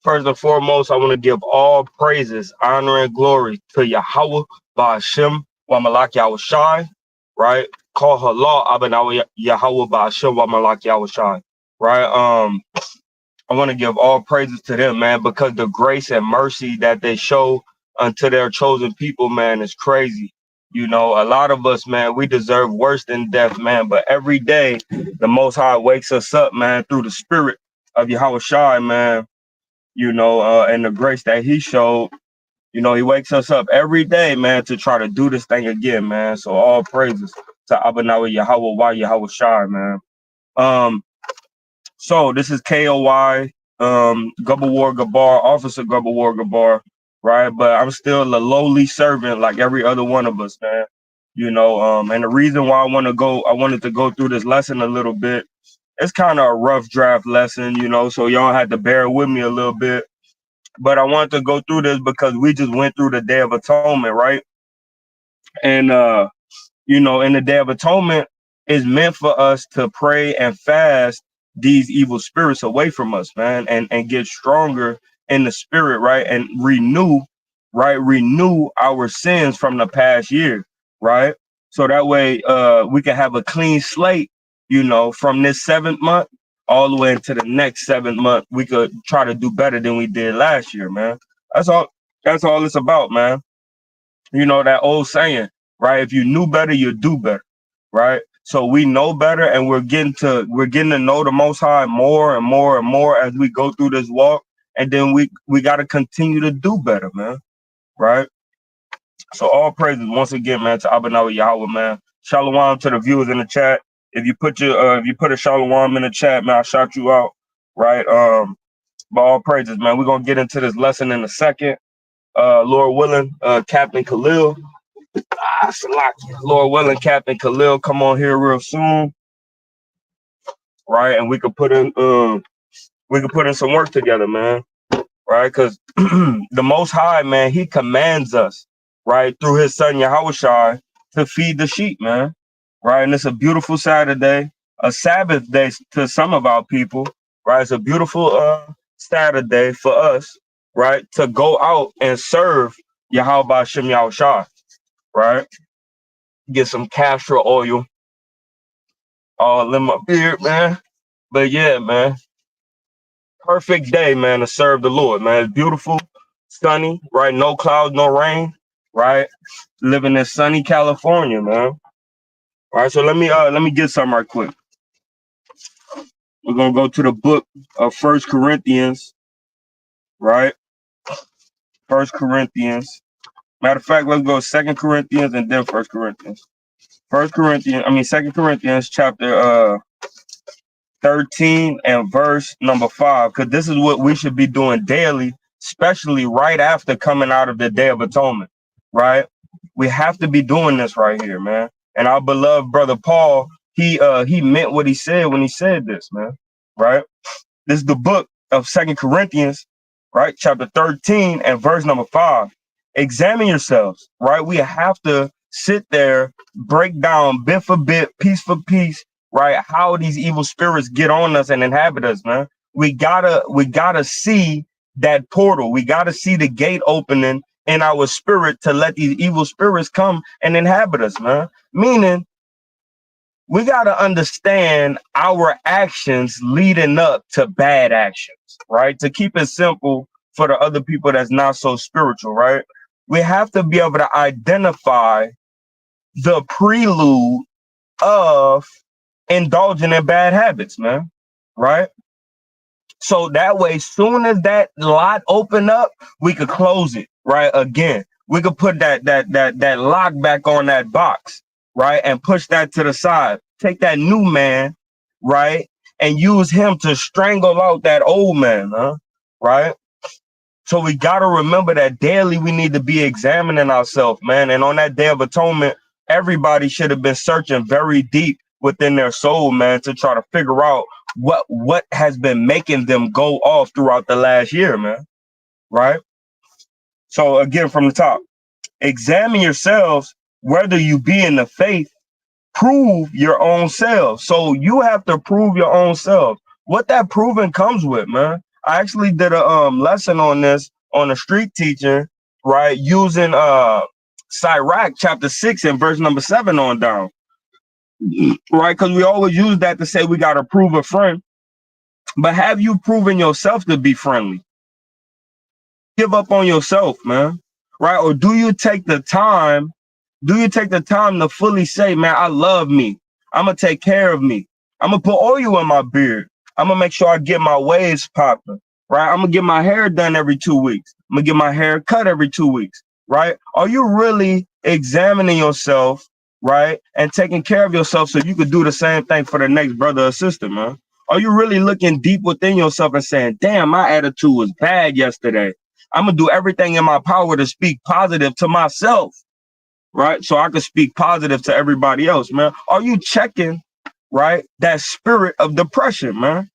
First and foremost, I want to give all praises, honor, and glory to Yahweh, Ba'ashem, wa Malak Yahweh Shai, right? Call her law, Abanawa Yahweh, Ba'ashem, wa Malak Yahweh Shai, right? I want to give all praises to them, man, because the grace and mercy that they show unto their chosen people, man, is crazy. You know, a lot of us, man, we deserve worse than death, man. But every day, the Most High wakes us up, man, through the spirit of Yahweh Shai, man, you know, and the grace that he showed. You know, he wakes us up every day, man, to try to do this thing again, man. So all praises to Abanawi Yahweh, Why Yahweh Shai, man. Um, So this is K.O.Y, Gubba War Gabar, Officer Gubba War Gabar, right? But I'm still a lowly servant like every other one of us, man. You know, and the reason why I wanted to go through this lesson a little bit. It's kind of a rough draft lesson, you know, so y'all had to bear with me a little bit. But I wanted to go through this because we just went through the Day of Atonement, right? And you know, in the Day of Atonement is meant for us to pray and fast these evil spirits away from us, man, and get stronger in the spirit, right? And renew, right? Renew our sins from the past year, right? So that way we can have a clean slate, you know, from this 7th month all the way into the next 7th month. We could try to do better than we did last year, man. That's all it's about, man. You know, that old saying, right? If you knew better, you'd do better, right? So we know better, and we're getting to know the Most High more and more and more as we go through this walk. And then we got to continue to do better, man, right? So all praises once again, man, to Abanawa Yahweh, man. Shalom to the viewers in the chat. If you put a shalom in the chat, man, I shout you out, right? But all praises, man. We're gonna get into this lesson in a second. Lord willing, Captain Khalil. Lord willing, Captain Khalil come on here real soon, right? And we could put in some work together, man, right? Because the Most High, man, he commands us, right, through his son Yahushua to feed the sheep, man, right? And it's a beautiful Saturday, a Sabbath day to some of our people, right? It's a beautiful Saturday for us, right, to go out and serve Yahweh Shem Yahushua, right? Get some castor oil all in my beard, man. But yeah, man, perfect day, man, to serve the Lord, man. It's beautiful, sunny, right? No clouds, no rain, right? Living in sunny California, man. All right, so let me get some right quick. We're gonna go to the book of First Corinthians, right? First Corinthians. Matter of fact, let's go Second Corinthians and then First Corinthians. Second Corinthians chapter 13 and verse number 5, because this is what we should be doing daily, especially right after coming out of the Day of Atonement, right? We have to be doing this right here, man. And our beloved brother Paul, he meant what he said when he said this, man, right? This is the book of Second Corinthians, right? Chapter 13 and verse number 5. Examine yourselves, right? We have to sit there, break down bit for bit, piece for piece, right? How these evil spirits get on us and inhabit us, man. We gotta see that portal. We gotta see the gate opening in our spirit to let these evil spirits come and inhabit us, man. Meaning, we gotta understand our actions leading up to bad actions, right? To keep it simple for the other people that's not so spiritual, right? We have to be able to identify the prelude of indulging in bad habits, man, right? So that way, soon as that lot open up, we could close it, right? Again, we could put that lock back on that box, right? And push that to the side. Take that new man, right? And use him to strangle out that old man, huh? Right? So we got to remember that daily we need to be examining ourselves, man. And on that Day of Atonement, everybody should have been searching very deep within their soul, man, to try to figure out what has been making them go off throughout the last year, man. Right? So again, from the top, examine yourselves whether you be in the faith, prove your own selves. So you have to prove your own self. What that proving comes with, man. I actually did a lesson on this on a street teaching, right? Using Sirach chapter 6 and verse number 7 on down. Right? Because we always use that to say we gotta prove a friend. But have you proven yourself to be friendly? Give up on yourself, man. Right? Or do you take the time? Do you take the time to fully say, man, I love me. I'm gonna take care of me. I'm gonna put oil in my beard. I'm gonna make sure I get my waves popping. Right? I'm gonna get my hair done every 2 weeks. I'm gonna get my hair cut every 2 weeks. Right? Are you really examining yourself, right, and taking care of yourself so you could do the same thing for the next brother or sister, man? Are you really looking deep within yourself and saying, damn, my attitude was bad yesterday. I'm gonna do everything in my power to speak positive to myself, right? So I can speak positive to everybody else, man. Are you checking, right, that spirit of depression, man?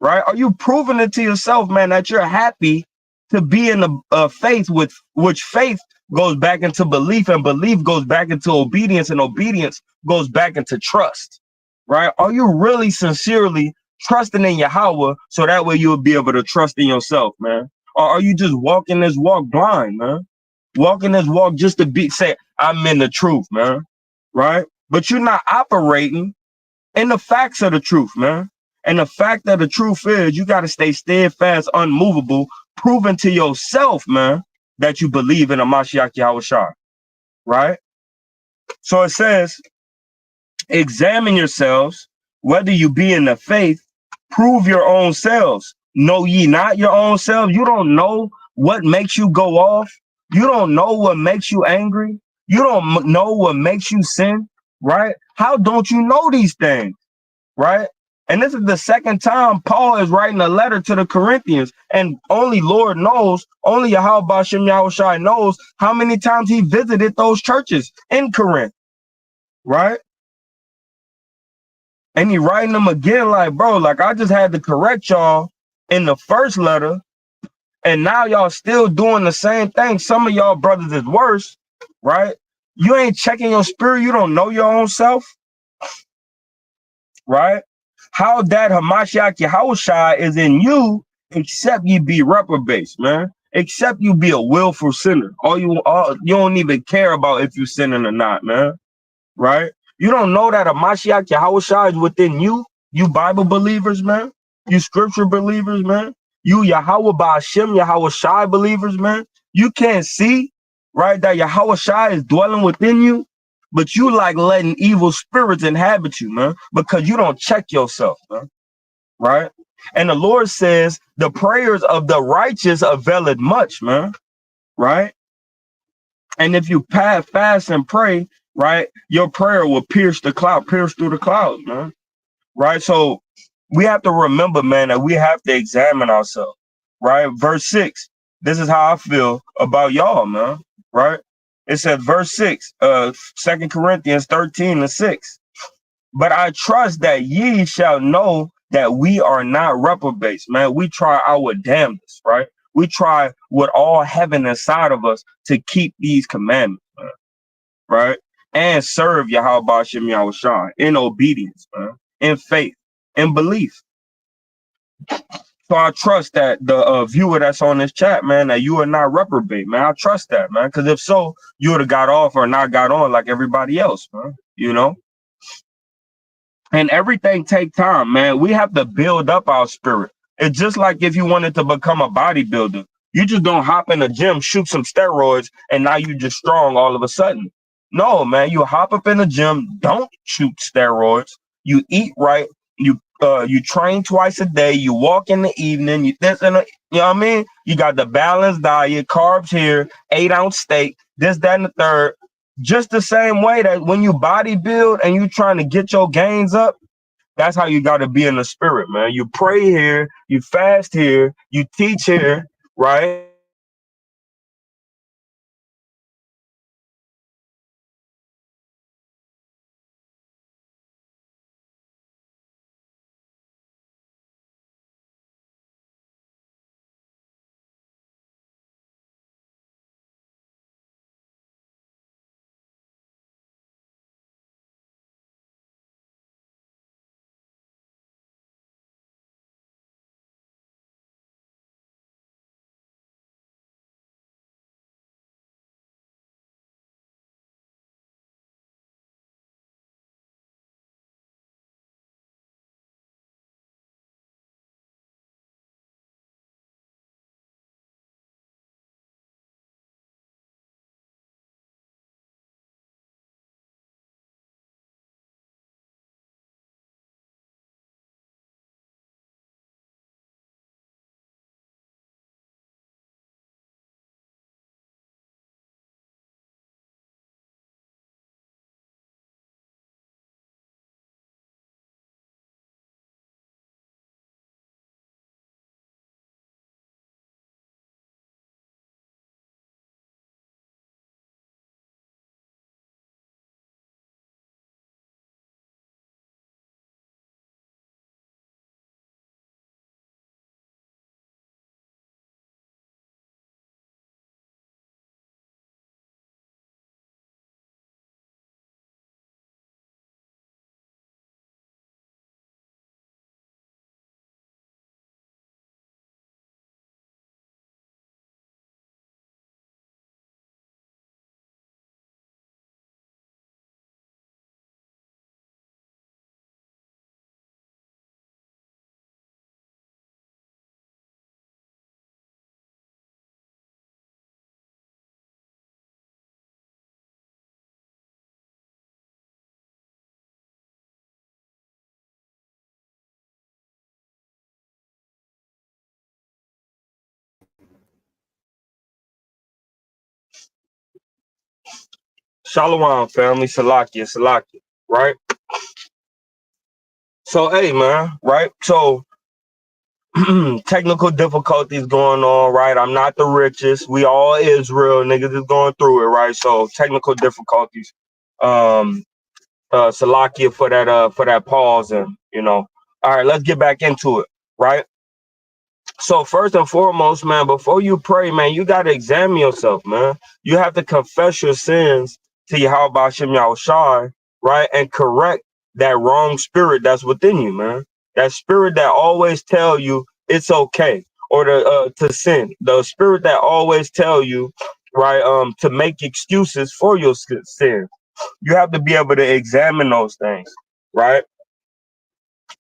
Right? Are you proving it to yourself, man, that you're happy to be in a faith with which faith goes back into belief, and belief goes back into obedience, and obedience goes back into trust, right? Are you really sincerely trusting in Yahweh so that way you'll be able to trust in yourself, man? Or are you just walking this walk blind, man? Walking this walk just to be say, I'm in the truth, man. Right? But you're not operating in the facts of the truth, man. And the fact of the truth is you got to stay steadfast, unmovable, proving to yourself, man, that you believe in a Mashiach Yahushua. Right? So it says, examine yourselves, whether you be in the faith, prove your own selves. Know ye not your own selves? You don't know what makes you go off. You don't know what makes you angry. You don't know what makes you sin, right? How don't you know these things, right? And this is the second time Paul is writing a letter to the Corinthians, and only Lord knows, only Yahweh Bashem Yahushai knows how many times he visited those churches in Corinth, right? And he writing them again like, bro, like I just had to correct y'all in the first letter, and now y'all still doing the same thing. Some of y'all brothers is worse, right? You ain't checking your spirit. You don't know your own self, right? How that Hamashiach Yahushai is in you, except you be reprobates, man. Except you be a willful sinner. You don't even care about if you sinning or not, man. Right? You don't know that a Mashiach Yahushua is within you, you Bible believers, man. You scripture believers, man. You Yahweh Ba'ashem, Yahweh Shai believers, man. You can't see, right, that Yahweh Shai is dwelling within you, but you like letting evil spirits inhabit you, man, because you don't check yourself, man, right? And the Lord says the prayers of the righteous availeth much, man, right? And if you fast and pray, right, your prayer will pierce through the clouds, man. Right? So we have to remember, man, that we have to examine ourselves. Right? Verse 6. This is how I feel about y'all, man. Right? It says, verse 6, 2 Corinthians 13:6. But I trust that ye shall know that we are not reprobates, man. We try our damnedest, right? We try with all heaven inside of us to keep these commandments, man, right? And serve Yahweh Bashem Yahushua in obedience, man, in faith, in belief. So I trust that the viewer that's on this chat, man, that you are not reprobate, man. I trust that, man, because if so, you would have got off or not got on like everybody else, man, you know? And everything take time, man. We have to build up our spirit. It's just like if you wanted to become a bodybuilder. You just don't hop in the gym, shoot some steroids, and now you just strong all of a sudden. No, man, you hop up in the gym, don't shoot steroids. You eat right, you train twice a day, you walk in the evening, you this and you know what I mean? You got the balanced diet, carbs here, 8-ounce steak, this, that, and the third. Just the same way that when you bodybuild and you trying to get your gains up, that's how you got to be in the spirit, man. You pray here, you fast here, you teach here, right? Shalom, family. Salakia, Salakia. Right? So, hey, man. Right? So, technical difficulties going on, right? I'm not the richest. We all Israel niggas is going through it, right? So, technical difficulties. Salakia for that pause, and all right, let's get back into it, right? So first and foremost, man, before you pray, man, you got to examine yourself, man. You have to confess your sins to Yahweh Hashem Yahushai, right? And correct that wrong spirit that's within you, man. That spirit that always tell you it's okay or to sin. The spirit that always tell you, right, to make excuses for your sin. You have to be able to examine those things, right?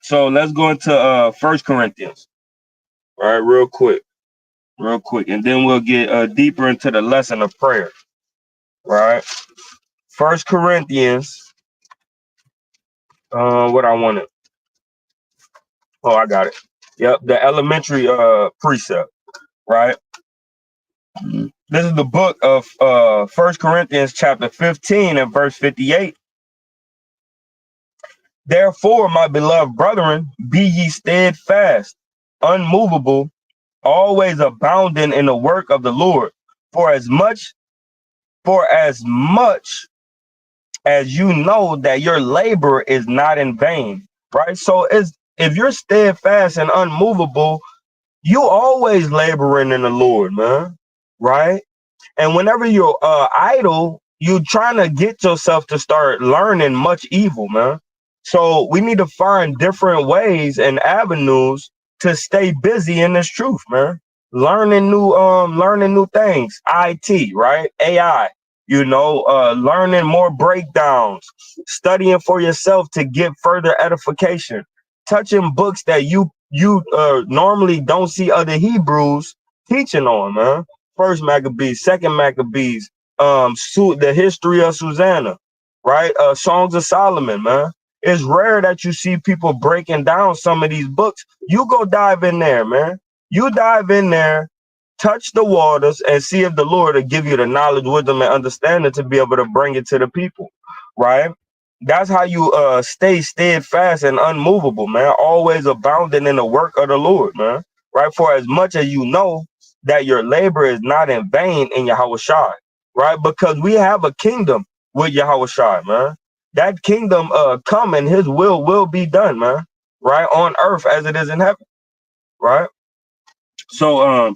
So let's go into First Corinthians, right, real quick, and then we'll get deeper into the lesson of prayer, right? First Corinthians, what I wanted. Oh, I got it. Yep, the elementary precept, right? This is the book of First Corinthians, chapter 15 and verse 58. Therefore, my beloved brethren, be ye steadfast, unmovable, always abounding in the work of the Lord, for as much as you know that your labor is not in vain, right? So if you're steadfast and unmovable, you always laboring in the Lord, man, right? And whenever you're idle, you trying to get yourself to start learning much evil, man. So we need to find different ways and avenues to stay busy in this truth, man. Learning new things, IT, right? AI, learning more breakdowns, studying for yourself to get further edification, touching books that you normally don't see other Hebrews teaching on, man. First Maccabees, Second Maccabees, the history of Susanna, right? Songs of Solomon, man. It's rare that you see people breaking down some of these books. You go dive in there, man. You dive in there, touch the waters, and see if the Lord will give you the knowledge, wisdom, and understanding to be able to bring it to the people, right? That's how you stay steadfast and unmovable, man. Always abounding in the work of the Lord, man. Right? For as much as you know that your labor is not in vain in Yahweh Shai, right? Because we have a kingdom with Yahweh Shai, man. That kingdom come and his will be done, man. Right? On earth as it is in heaven, right? So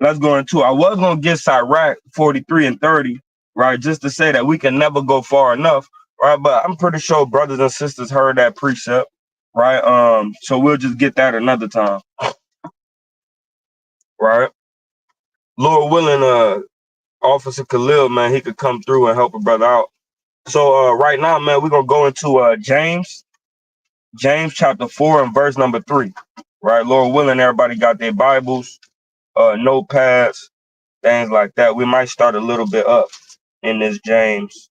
let's go into, I was gonna get Sirach 43 and 30, right? Just to say that we can never go far enough, right? But I'm pretty sure brothers and sisters heard that precept, right? So we'll just get that another time, right? Lord willing, Officer Khalil, man, he could come through and help a brother out. So right now, man, we're gonna go into James chapter 4 and verse number 3. Right, Lord willing, everybody got their Bibles, notepads, things like that. We might start a little bit up in this James.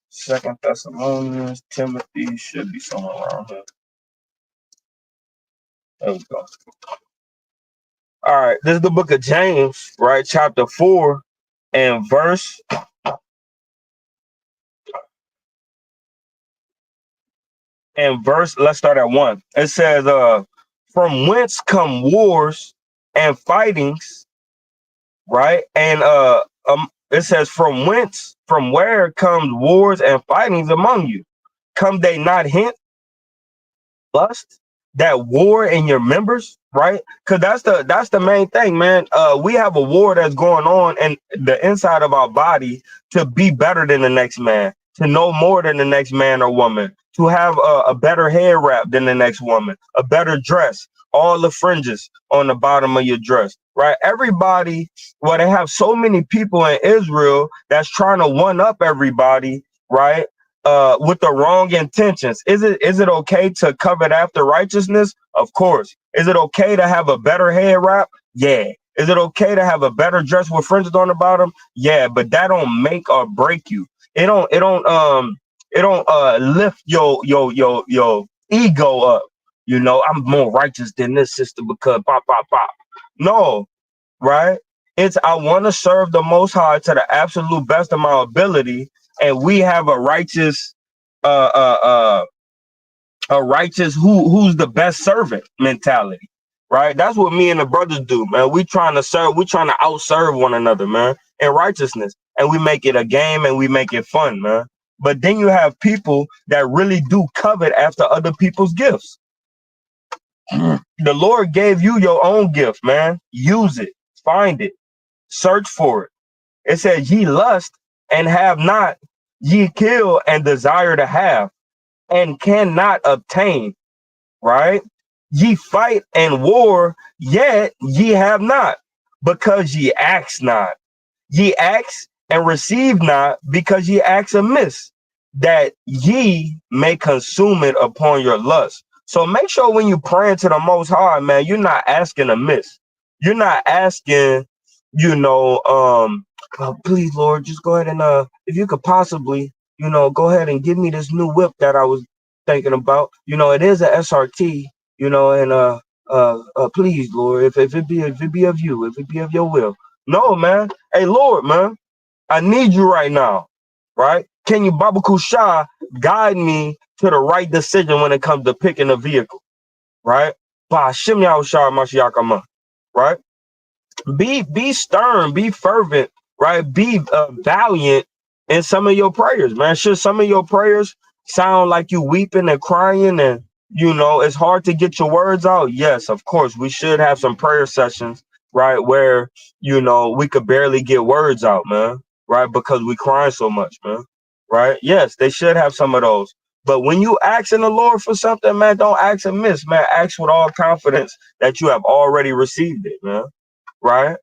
Second Thessalonians, Timothy should be somewhere around here. There we go. All right, this is the book of James, right? Chapter 4 and verse. Let's start at 1. It says, from whence come wars and fightings, right? And it says, from where comes wars and fightings among you? Come they not hence? Lust, that war in your members, right? Because that's the main thing, man. We have a war that's going on in the inside of our body to be better than the next man, to know more than the next man or woman, to have a better hair wrap than the next woman, a better dress, all the fringes on the bottom of your dress, right? Everybody, well, they have so many people in Israel that's trying to one up everybody, right? With the wrong intentions. Is it okay to covet after righteousness? Of course. Is it okay to have a better hair wrap? Yeah. Is it okay to have a better dress with fringes on the bottom? Yeah, but that don't make or break you. It don't lift your ego up. I'm more righteous than this sister because pop pop pop. No, right? It's I want to serve the Most High to the absolute best of my ability, and we have uh, uh, uh, a righteous who's the best servant mentality, right? That's what me and the brothers do, man. We trying to serve, we trying to outserve one another, man, in righteousness, and we make it a game and we make it fun, man. But then you have people that really do covet after other people's gifts. The Lord gave you your own gift, man. Use it, find it, search for it. It says, ye lust and have not, ye kill and desire to have, and cannot obtain, right? Ye fight and war, yet ye have not, because ye ask not. Ye ask and receive not, because ye ask amiss, that ye may consume it upon your lust. So make sure when you praying to the Most High, man, you're not asking amiss. You're not asking, please, Lord, just go ahead and if you could possibly, go ahead and give me this new whip that I was thinking about. It is a SRT, and please, Lord, if it be of you, if it be of your will. No, man. Hey, Lord, man, I need you right now, right? Can you, Baba Kusha, guide me to the right decision when it comes to picking a vehicle, right? Ba Shem Yahushua Mashiach Amah, right? Be stern, be fervent, right? Be valiant in some of your prayers, man. Should some of your prayers sound like you weeping and crying and it's hard to get your words out? Yes, of course, we should have some prayer sessions, right, where we could barely get words out, man, right, because we crying so much, man, right? Yes, they should have some of those. But when you asking the Lord for something, man, don't ask amiss, man. Ask with all confidence that you have already received it, man, right?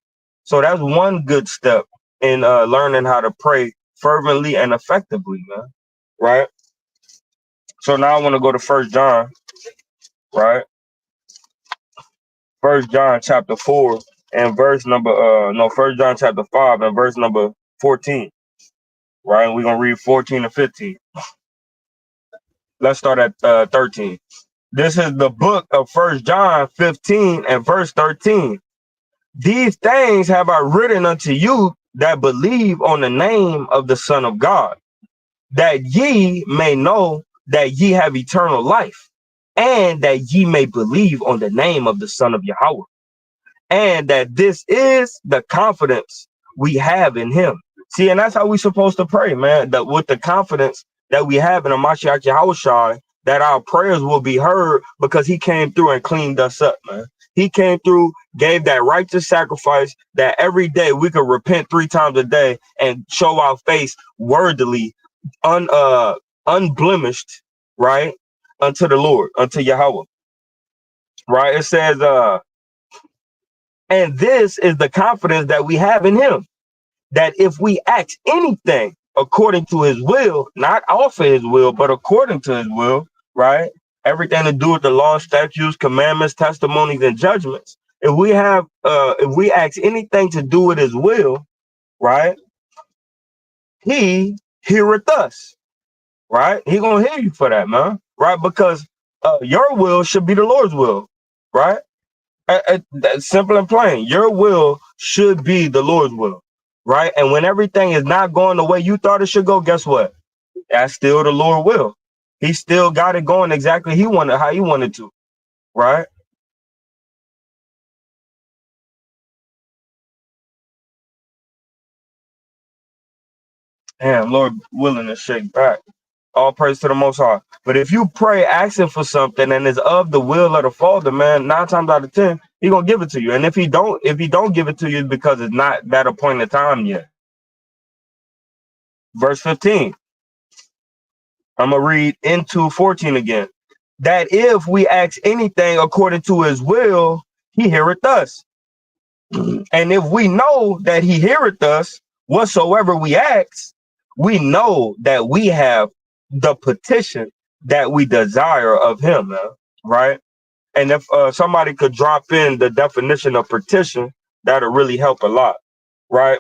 So that's one good step in learning how to pray fervently and effectively, man, right? So now I want to go to First John, right? First John chapter 4 and verse number First John chapter 5 and verse number 14, right? And we're gonna read 14 and 15. Let's start at 13. This is the book of First John 15 and verse 13. These things have I written unto you that believe on the name of the Son of God, that ye may know that ye have eternal life, and that ye may believe on the name of the Son of Yahweh, and that this is the confidence we have in him. See, and that's how we're supposed to pray, man, that with the confidence that we have in the Mashiach Yahushua, that our prayers will be heard because he came through and cleaned us up, man. He came through, gave that righteous sacrifice that every day we could repent 3 times a day and show our face worthily, unblemished, right, unto the Lord, unto Yahweh, right? It says, and this is the confidence that we have in him, that if we ask anything according to his will, not off of his will, but according to his will, right? Everything to do with the law, statutes, commandments, testimonies, and judgments. If we ask anything to do with his will, right? He heareth us, right? He gonna hear you for that, man, right? Because your will should be the Lord's will, right? That's simple and plain. Your will should be the Lord's will, right? And when everything is not going the way you thought it should go, guess what? That's still the Lord will. He still got it going exactly how he wanted to, right? Damn, Lord willing to shake back. All praise to the Most High. But if you pray asking for something and it's of the will of the Father, man, 9 times out of 10, he gonna give it to you. And if he don't give it to you, it's because it's not that appointed time yet. Verse 15. I'm gonna read into 14 again. That if we ask anything according to his will, he heareth us. And if we know that he heareth us, whatsoever we ask, we know that we have the petition that we desire of him, man, right? And if somebody could drop in the definition of petition, that'll really help a lot, right?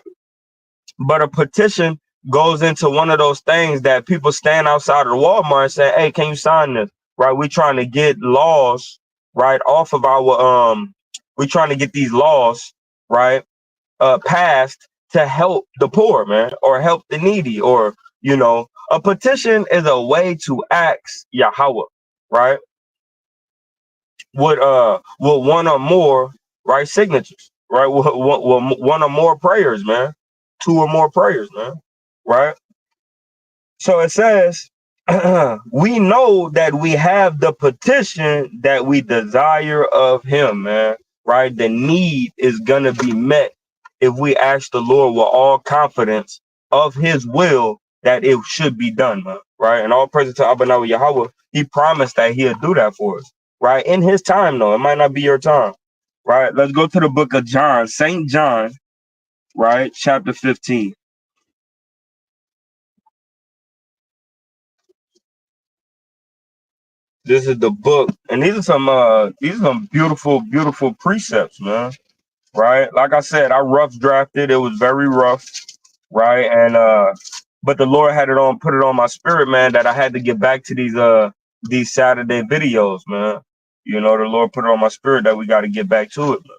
But a petition goes into one of those things that people stand outside of the Walmart and say, hey, can you sign this? Right? We're trying to get laws, right, off of our we're trying to get these laws, right, passed to help the poor, man, or help the needy, or a petition is a way to ask Yahweh, right? With one or more right signatures, right? With one or more prayers, man, two or more prayers, man, right? So it says, we know that we have the petition that we desire of him, man, right? The need is going to be met if we ask the Lord with all confidence of his will that it should be done, man, right? And all praise to Abba Yahweh, he promised that he'll do that for us, right? In his time, though, it might not be your time, right? Let's go to the book of John, St. John, right? Chapter 15. This is the book, and these are some beautiful, beautiful precepts, man. Right? Like I said, I rough drafted. It was very rough, right? And but the Lord had put it on my spirit, man, that I had to get back to these Saturday videos, man. The Lord put it on my spirit that we got to get back to it, man.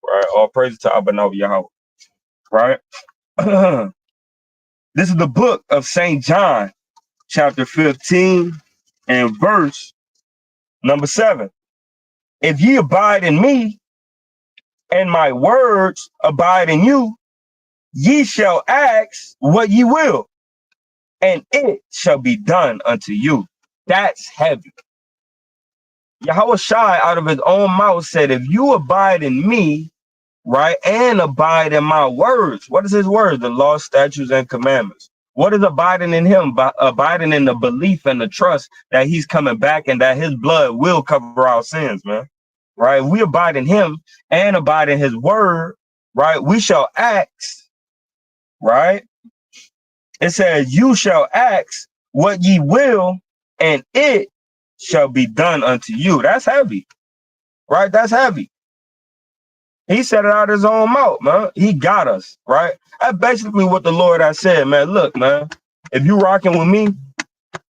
Right? All praise to Abba Yahweh. Right? This is the book of St. John, chapter 15, and verse number 7. If ye abide in me, and my words abide in you, ye shall ask what ye will, and it shall be done unto you. That's heavy. Yahweh Shai out of his own mouth said, if you abide in me, right, and abide in my words. What is his words? The law, statutes, and commandments. What is abiding in him? Abiding in the belief and the trust that he's coming back and that his blood will cover our sins, man. Right? We abide in him and abide in his word, right? We shall ask, right? It says, you shall ask what ye will, and it shall be done unto you. That's heavy, right? That's heavy. He said it out of his own mouth, man. He got us, right? That's basically what the Lord has said, man. Look, man, if you rocking with me,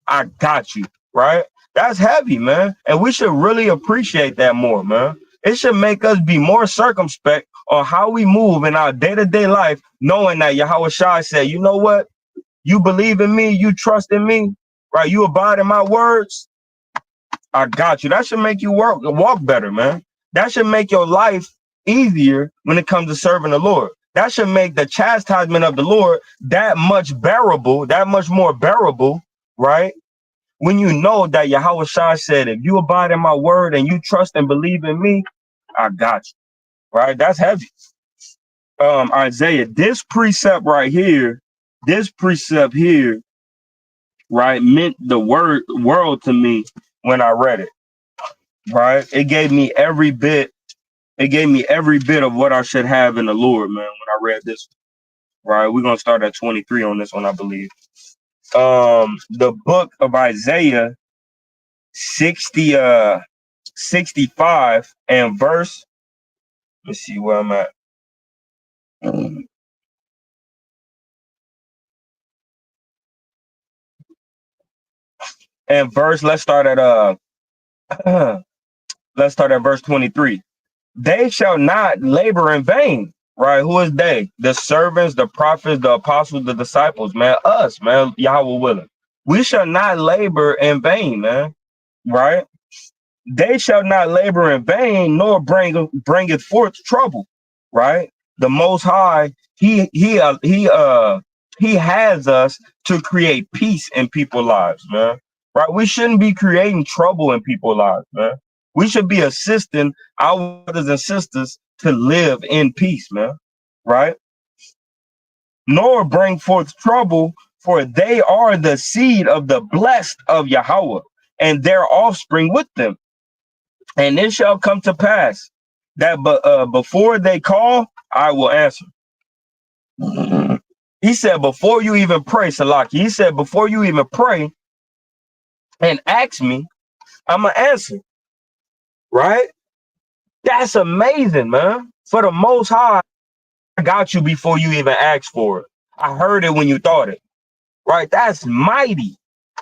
I got you, right? That's heavy, man. And we should really appreciate that more, man. It should make us be more circumspect on how we move in our day-to-day life, knowing that Yahweh Shai said, you know what? You believe in me, you trust in me, right? You abide in my words, I got you. That should make you walk better, man. That should make your life easier when it comes to serving the Lord. That should make the chastisement of the Lord that much bearable, that much more bearable, right? When you know that Yahweh Shai said, if you abide in my word and you trust and believe in me, I got you, right? That's heavy. Isaiah, this precept here, right, meant the world to me when I read it, right? It gave me every bit of what I should have in the Lord, man, when I read this, right? We're going to start at 23 on this one, I believe. The book of Isaiah 65 and verse, let's see where I'm at. And verse, let's start at verse 23. They shall not labor in vain, right? Who is they? The servants, the prophets, the apostles, the disciples, man. Us, man, Yahweh willing. We shall not labor in vain, man, right? They shall not labor in vain, nor bringeth forth trouble, right? The Most High, he has us to create peace in people's lives, man. Right? We shouldn't be creating trouble in people's lives, man. We should be assisting our brothers and sisters to live in peace, man. Right? Nor bring forth trouble, for they are the seed of the blessed of Yahweh, and their offspring with them. And it shall come to pass that before they call, I will answer. He said, before you even pray, Salaki, he said, before you even pray and ask me, I'm going to answer. Right? That's amazing, man. For the Most High, I got you before you even asked for it. I heard it when you thought it. Right? That's mighty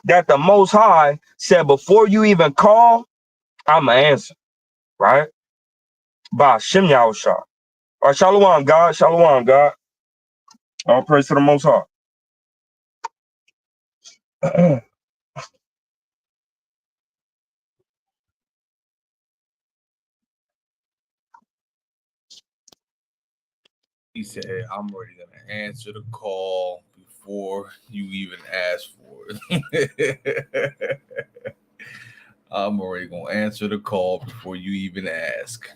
that the Most High said, before you even call, I'm going to answer. Right? By Shem Yahushua. All right, Shalom, God. Shalom, God. All praise to the Most High. He said, I'm already going to answer the call before you even ask for it. I'm already going to answer the call before you even ask.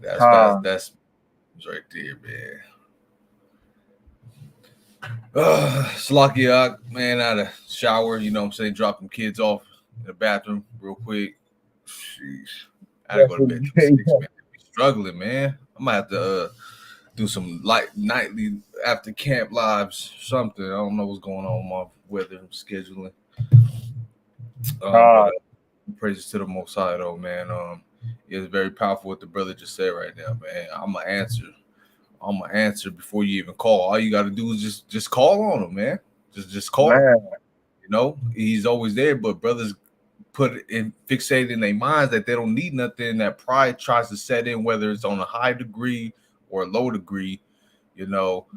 That's right there, man. Slakia, man, I had a shower, you know what I'm saying, drop them kids off in the bathroom real quick. Sheesh. I had to go to bed till 6, man. Struggling, man. I might have to do some light nightly after camp lives, something. I don't know what's going on with my weather scheduling. But praises to the Most High, though, man. It's very powerful what the brother just said right now, man. I'm gonna answer before you even call. All you got to do is just call on him, man. Just call. Man. You know, he's always there, but brothers put it in fixated in their minds that they don't need nothing. That pride tries to set in, whether it's on a high degree or a low degree. You know,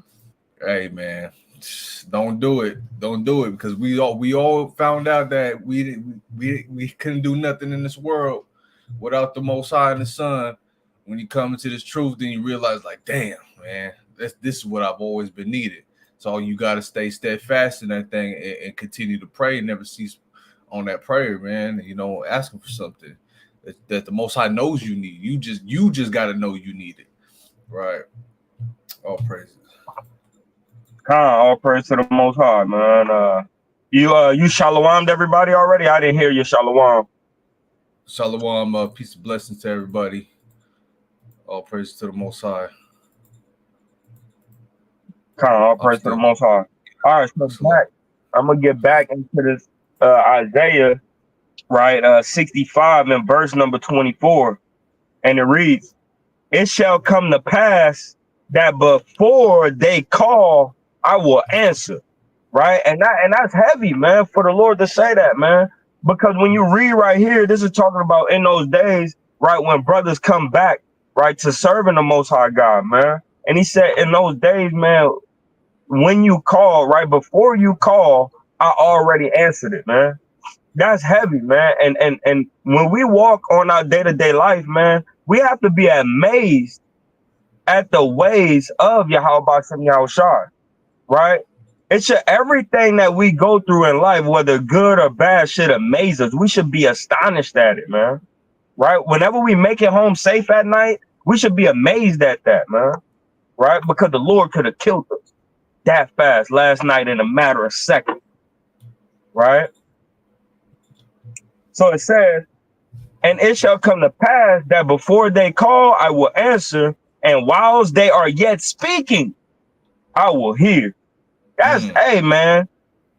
hey man, don't do it because we all found out that we couldn't do nothing in this world without the Most High and the Son. When you come into this truth, then you realize, like, damn, man, this is what I've always been needed. So you got to stay steadfast in that thing and continue to pray and never cease on that prayer, man. You know, asking for something that the Most High knows you need. You just got to know you need it, right? All praises. All praise to the Most High, man. You shalom'd everybody already? I didn't hear you shalom. Shalom, peace and blessings to everybody. All praise to the Most High. All praise to the Most High. All right, so back, I'm gonna get back into this Isaiah, right? 65 and verse number 24, and it reads, "It shall come to pass that before they call, I will answer." Right, and that's heavy, man, for the Lord to say that, man. Because when you read right here, this is talking about in those days, right, when brothers come back, right, to serving the Most High God, man. And he said, in those days, man, when you call, right, before you call, I already answered it, man. That's heavy, man. And when we walk on our day-to-day life, man, we have to be amazed at the ways of Yahweh Shem Yahushua, right? It should, everything that we go through in life, whether good or bad, should amaze us. We should be astonished at it, man. Right? Whenever we make it home safe at night, we should be amazed at that, man. Right? Because the Lord could have killed us that fast last night in a matter of seconds. Right? So it says, "And it shall come to pass that before they call, I will answer, and whilst they are yet speaking, I will hear." That's, hey, man.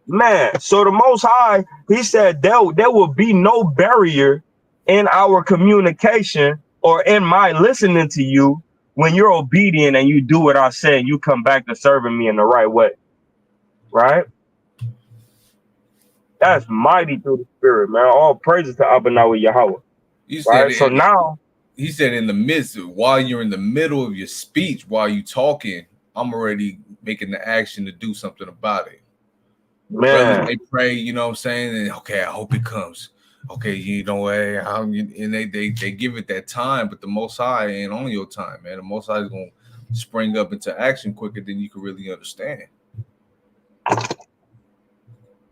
Man, so the Most High, he said there will be no barrier in our communication or in my listening to you when you're obedient and you do what I say and you come back to serving me in the right way. Right? That's mighty through the Spirit, man. All praises to Abanawi Yahweh. Right? So now, he said in the midst, while you're in the middle of your speech, while you talking, I'm already making the action to do something about it. Man. Brothers, they pray, you know what I'm saying? And okay, I hope it comes. Okay, you know, and they give it that time, but the Most High ain't on your time, man. The Most High is gonna spring up into action quicker than you can really understand.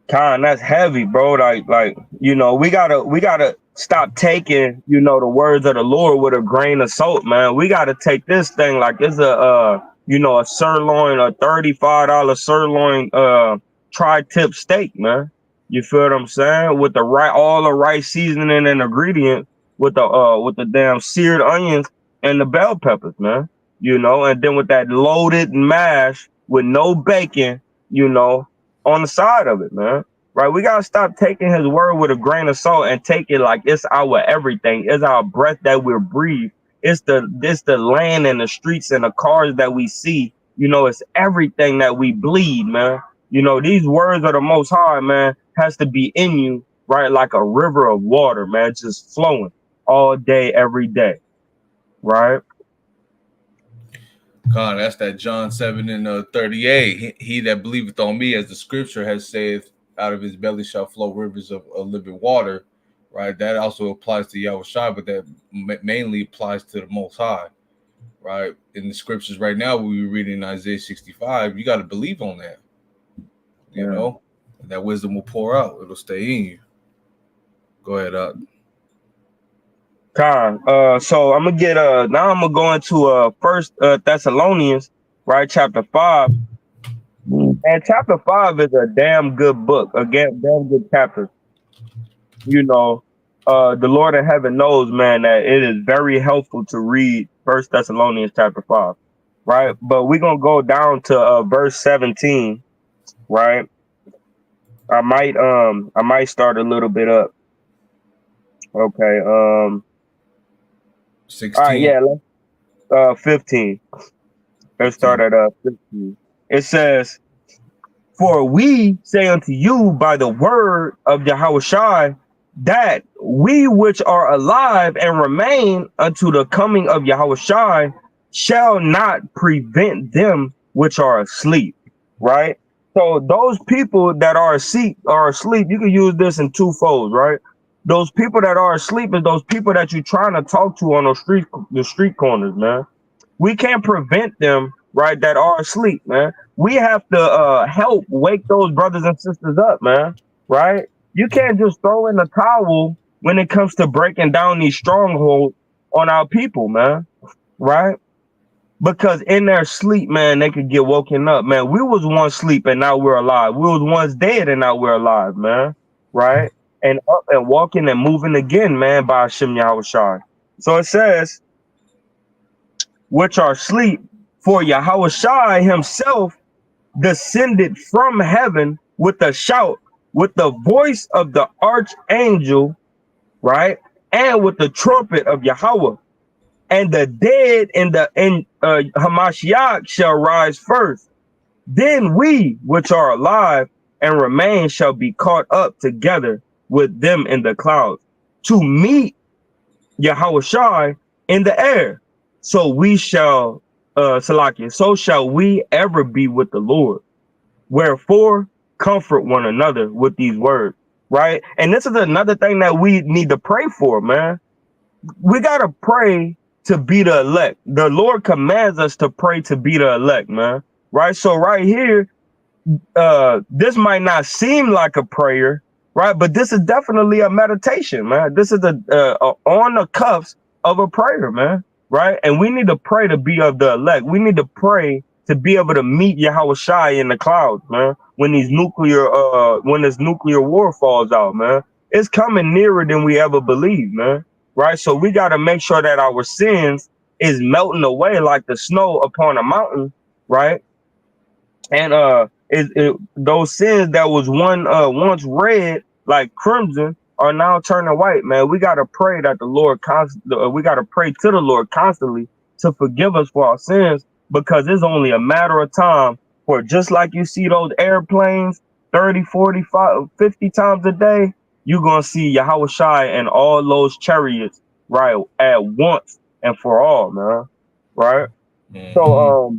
That's heavy, bro. Like, you know, we gotta stop taking, you know, the words of the Lord with a grain of salt, man. We gotta take this thing like it's a you know, a sirloin, a $35 sirloin tri-tip steak, man. You feel what I'm saying? With all the right seasoning and ingredients, with the damn seared onions and the bell peppers, man. You know, and then with that loaded mash with no bacon, you know, on the side of it, man. Right? We gotta stop taking his word with a grain of salt and take it like it's our everything. It's our breath that we breathe. It's the land and the streets and the cars that we see. You know, it's everything that we bleed, man. You know, these words of the Most High, man, has to be in you, right? Like a river of water, man, just flowing all day, every day. Right? Con, that's that John 7 and 38. He that believeth on me, as the scripture has said, out of his belly shall flow rivers of living water. Right. That also applies to Yahweh Shai, but that mainly applies to the Most High. Right. In the scriptures right now, we were reading Isaiah 65. You got to believe on that. You know, and that wisdom will pour out. It'll stay in you. Go ahead, up. So I'm gonna get now I'm gonna go into First Thessalonians, right, chapter 5. And chapter 5 is a damn good book, damn good chapter. You know, the Lord in heaven knows, man, that it is very helpful to read First Thessalonians chapter 5, right? But we're gonna go down to verse 17, right? I might start a little bit up. Okay. All right, 16. yeah, let's 15. Let's start 15. at 15. It says, "For we say unto you by the word of Yahushua, that we which are alive and remain unto the coming of Yahushua shall not prevent them which are asleep." Right? So those people that are asleep you can use this in two folds, right? Those people that are asleep is those people that you're trying to talk to on the street corners, man. We can't prevent them, right, that are asleep, man. We have to help wake those brothers and sisters up, man. Right? You can't just throw in the towel when it comes to breaking down these strongholds on our people, man. Right? Because in their sleep, man, they could get woken up, man. We was once asleep and now we're alive. We was once dead and now we're alive, man. Right? And up and walking and moving again, man, by Hashem Yahushua. So it says, which are asleep, for Yahushua himself descended from heaven with a shout, with the voice of the archangel, right? And with the trumpet of Yahweh. And the dead in Hamashiach shall rise first. Then we, which are alive and remain, shall be caught up together with them in the clouds to meet Yahushua in the air. So we shall, Salakia, so shall we ever be with the Lord. Wherefore, comfort one another with these words, right? And this is another thing that we need to pray for, man. We got to pray to be the elect. The Lord commands us to pray to be the elect, man. Right? So right here, this might not seem like a prayer, right? But this is definitely a meditation, man. This is a on the cuffs of a prayer, man. Right? And we need to pray to be of the elect. We need to pray to be able to meet Yahushua in the clouds, man. When this nuclear war falls out, man, it's coming nearer than we ever believed, man. Right? So we got to make sure that our sins is melting away like the snow upon a mountain, right? And those sins that was once red like crimson are now turning white, man. We got to pray that the Lord we got to pray to the Lord constantly to forgive us for our sins, because it's only a matter of time for, just like you see those airplanes 30, 45, 50 times a day, you're going to see Yahushua and all those chariots, right, at once and for all, man. Right? Mm-hmm. So,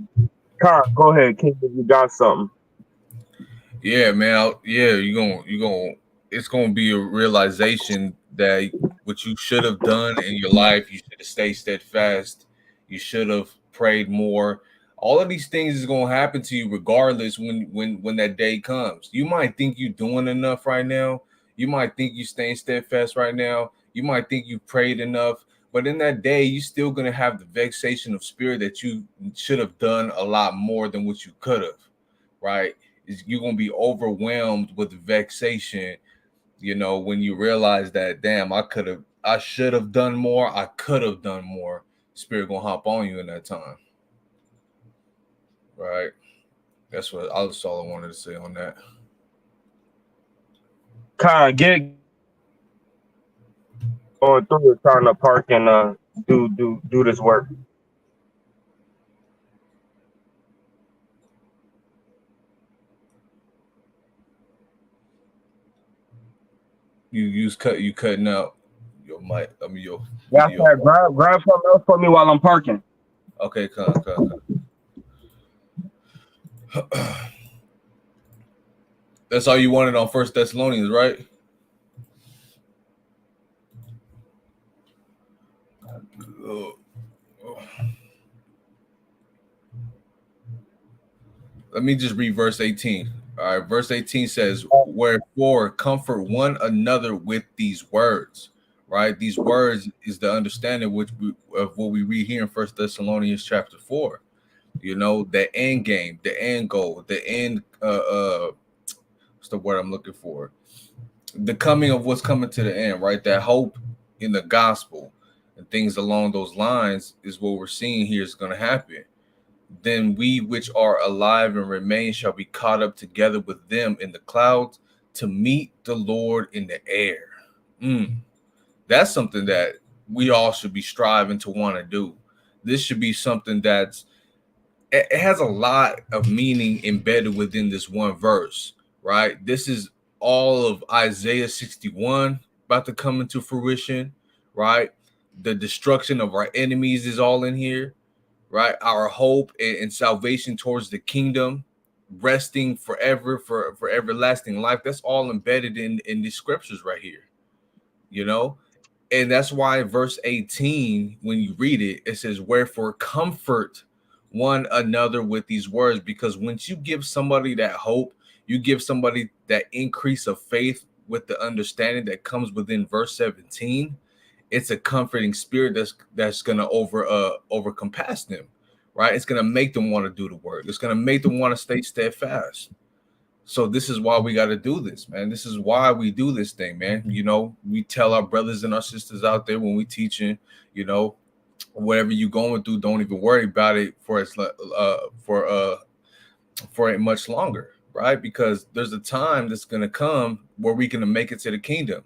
Khan, go ahead, King, if you got something. Yeah, man. It's gonna be a realization that what you should have done in your life, you should have stayed steadfast. You should have prayed more. All of these things is gonna happen to you regardless when that day comes. You might think you're doing enough right now. You might think you're staying steadfast right now. You might think you prayed enough. But in that day, you're still gonna have the vexation of spirit that you should have done a lot more than what you could have, right? You're gonna be overwhelmed with vexation, when you realize that, damn, I should have done more, I could have done more. Spirit gonna hop on you in that time, right? That's all I wanted to say on that. Get going through it, trying to park and do this work. You cutting out your mic. Your Yeah, video. grab something else for me while I'm parking. Okay, come. That's all you wanted on First Thessalonians, right? Let me just read verse 18. All right, verse 18 says, "Wherefore comfort one another with these words." Right, these words is the understanding of what we read here in First Thessalonians chapter 4. You know, the end game, the end goal, the end. What's the word I'm looking for? The coming of what's coming to the end. Right, that hope in the gospel and things along those lines is what we're seeing here is going to happen. Then we which are alive and remain shall be caught up together with them in the clouds to meet the Lord in the air. That's something that we all should be striving to want to do. This should be something it has a lot of meaning embedded within this one verse, right? This is all of Isaiah 61 about to come into fruition, right? The destruction of our enemies is all in here, right? Our hope and salvation towards the kingdom, resting forever for everlasting life. That's all embedded in these scriptures right here, you know? And that's why verse 18, when you read it, it says, "Wherefore comfort one another with these words," because once you give somebody that hope, you give somebody that increase of faith with the understanding that comes within verse 17, it's a comforting spirit that's gonna overcompass them, right? It's gonna make them want to do the work. It's gonna make them want to stay steadfast. So this is why we got to do this, man. This is why we do this thing, man. You know, we tell our brothers and our sisters out there when we teaching, you know, whatever you going through, don't even worry about it for it much longer, right? Because there's a time that's gonna come where we can make it to the kingdom,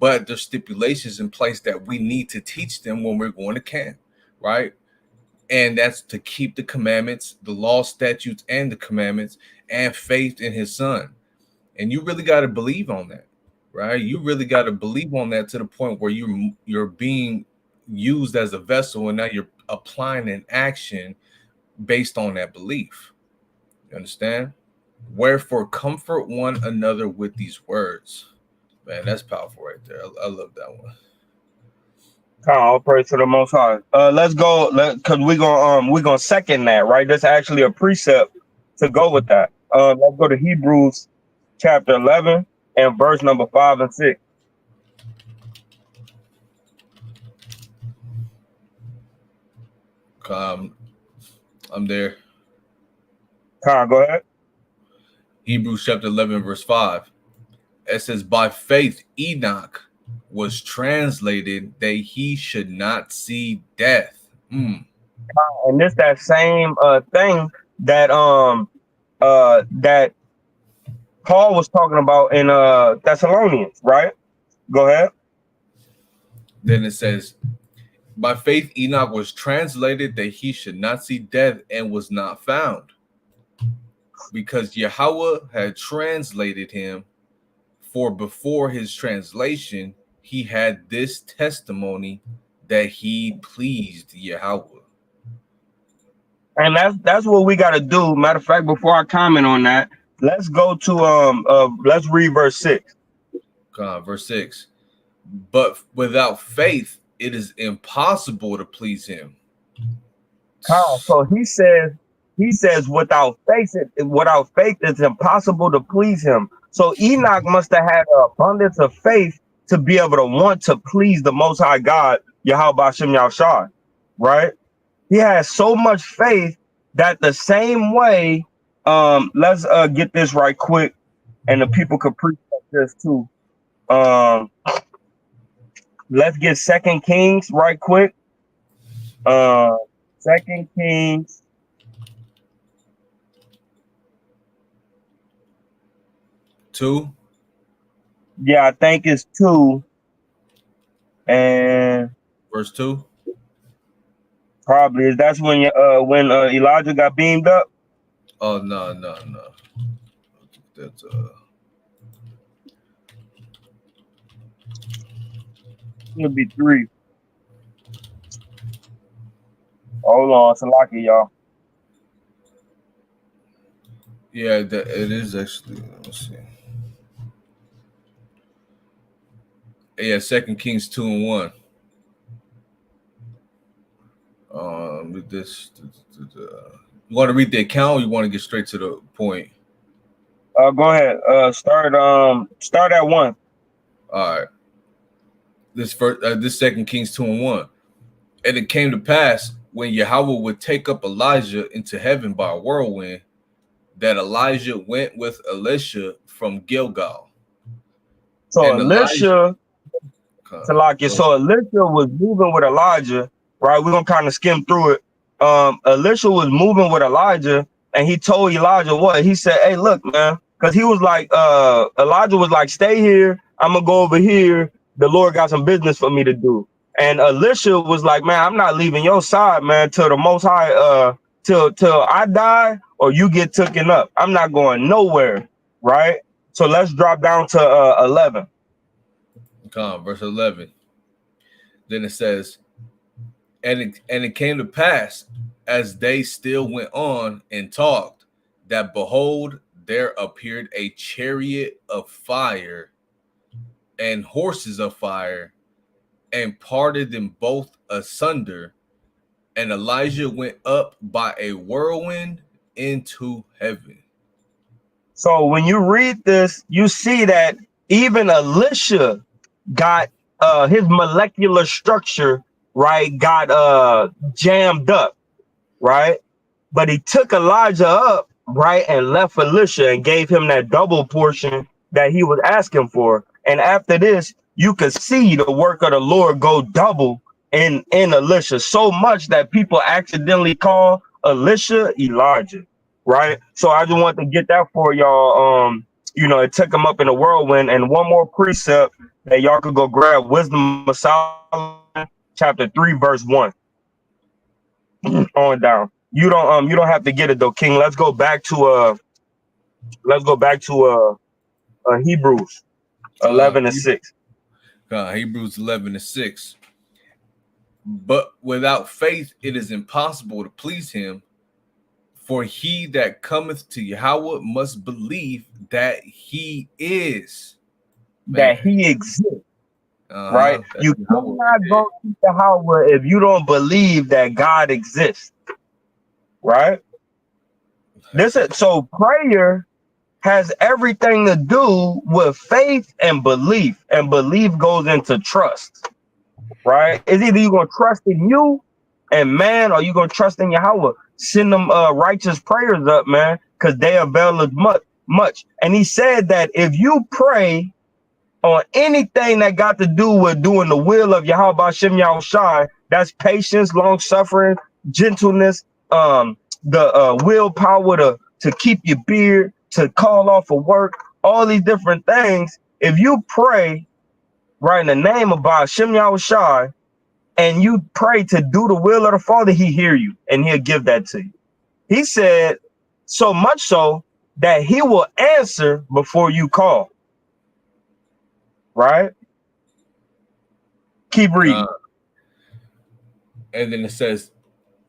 but there's stipulations in place that we need to teach them when we're going to camp, right? And that's to keep the commandments, the law, statutes, and the commandments, and faith in His Son. And you really got to believe on that, right? You really got to believe on that to the point where you're being used as a vessel, and now you're applying an action based on that belief. You understand? Wherefore comfort one another with these words. Man, that's powerful right there. I love that one. All praise to the Most High. Let's go. Cause we gonna second that, right? That's actually a precept to go with that. Let's go to Hebrews chapter 11 and verse number 5 and 6. I'm there. Go ahead. Hebrews chapter 11, verse 5. It says, "By faith Enoch was translated that he should not see death." And this that same thing that that Paul was talking about in Thessalonians, right? Go ahead. Then it says, "By faith Enoch was translated that he should not see death and was not found, because Yahweh had translated him. For before his translation, he had this testimony that he pleased Yahweh." And that's what we got to do. Matter of fact, before I comment on that, let's go to let's read verse 6. Verse 6. "But without faith, it is impossible to please him." So he says without faith it's impossible to please him. So Enoch must have had an abundance of faith to be able to want to please the Most High God, Yahweh Shem Yahshua, right? He has so much faith that the same way, let's get this right quick, and the people could preach this too. Let's get Second Kings right quick. Second Kings. Two. Yeah, I think it's 2. And Verse 2. probably is that's when Elijah got beamed up. Oh, no. That's It'll be 3. Hold on, it's a lucky, y'all. Yeah, it is actually. Let's see. Yeah, 2 Kings 2:1. With this, you want to read the account, or you want to get straight to the point? Go ahead. Start at 1. All right. This 2 Kings 2:1. And it came to pass when Yahweh would take up Elijah into heaven by a whirlwind, that Elijah went with Elisha from Gilgal. So And Elijah, Elisha, Salakia. go ahead. So Elisha was moving with Elijah, right? We're gonna kind of skim through it. Elisha was moving with Elijah, and he told Elijah what? He said, "Hey, look, man," because he was like, Elijah was like, "Stay here. I'm gonna go over here. The Lord got some business for me to do." And Elisha was like, "Man, I'm not leaving your side, man, till the Most High, till I die or you get taken up. I'm not going nowhere, right?" So let's drop down to 11. Verse 11. Then it says, and it came to pass as they still went on and talked, that behold, there appeared a chariot of fire and horses of fire, and parted them both asunder. And Elijah went up by a whirlwind into heaven. So when you read this, you see that even Elisha got his molecular structure, right, got jammed up, right? But he took Elijah up, right, and left Elisha and gave him that double portion that he was asking for. And after this, you could see the work of the Lord go double in Elisha, so much that people accidentally call Elisha Elijah, right? So I just want to get that for y'all. It took him up in a whirlwind. And one more precept that y'all could go grab: Wisdom of Solomon, chapter 3, verse 1 on down. You don't have to get it though, King. Let's go back to Hebrews 11 and 6. Hebrews 11:6. But without faith it is impossible to please him, for he that cometh to Yahweh must believe that he is. That he exists, right? That's You Yahweh right cannot there. go to Yahweh if you don't believe that God exists, right? So prayer has everything to do with faith and belief goes into trust, right? It's either you're gonna trust in you and man, or you're gonna trust in Yahweh. Send them righteous prayers up, man, because they avail us much. And he said that if you pray on anything that got to do with doing the will of Yahweh Bashem Yahushai, that's patience, long suffering, gentleness, the willpower to keep your beard, to call off of work, all these different things. If you pray right in the name of Bashem Yahushai, and you pray to do the will of the Father, he hear you and he'll give that to you. He said so much so that he will answer before you call. Right? Keep reading. And then it says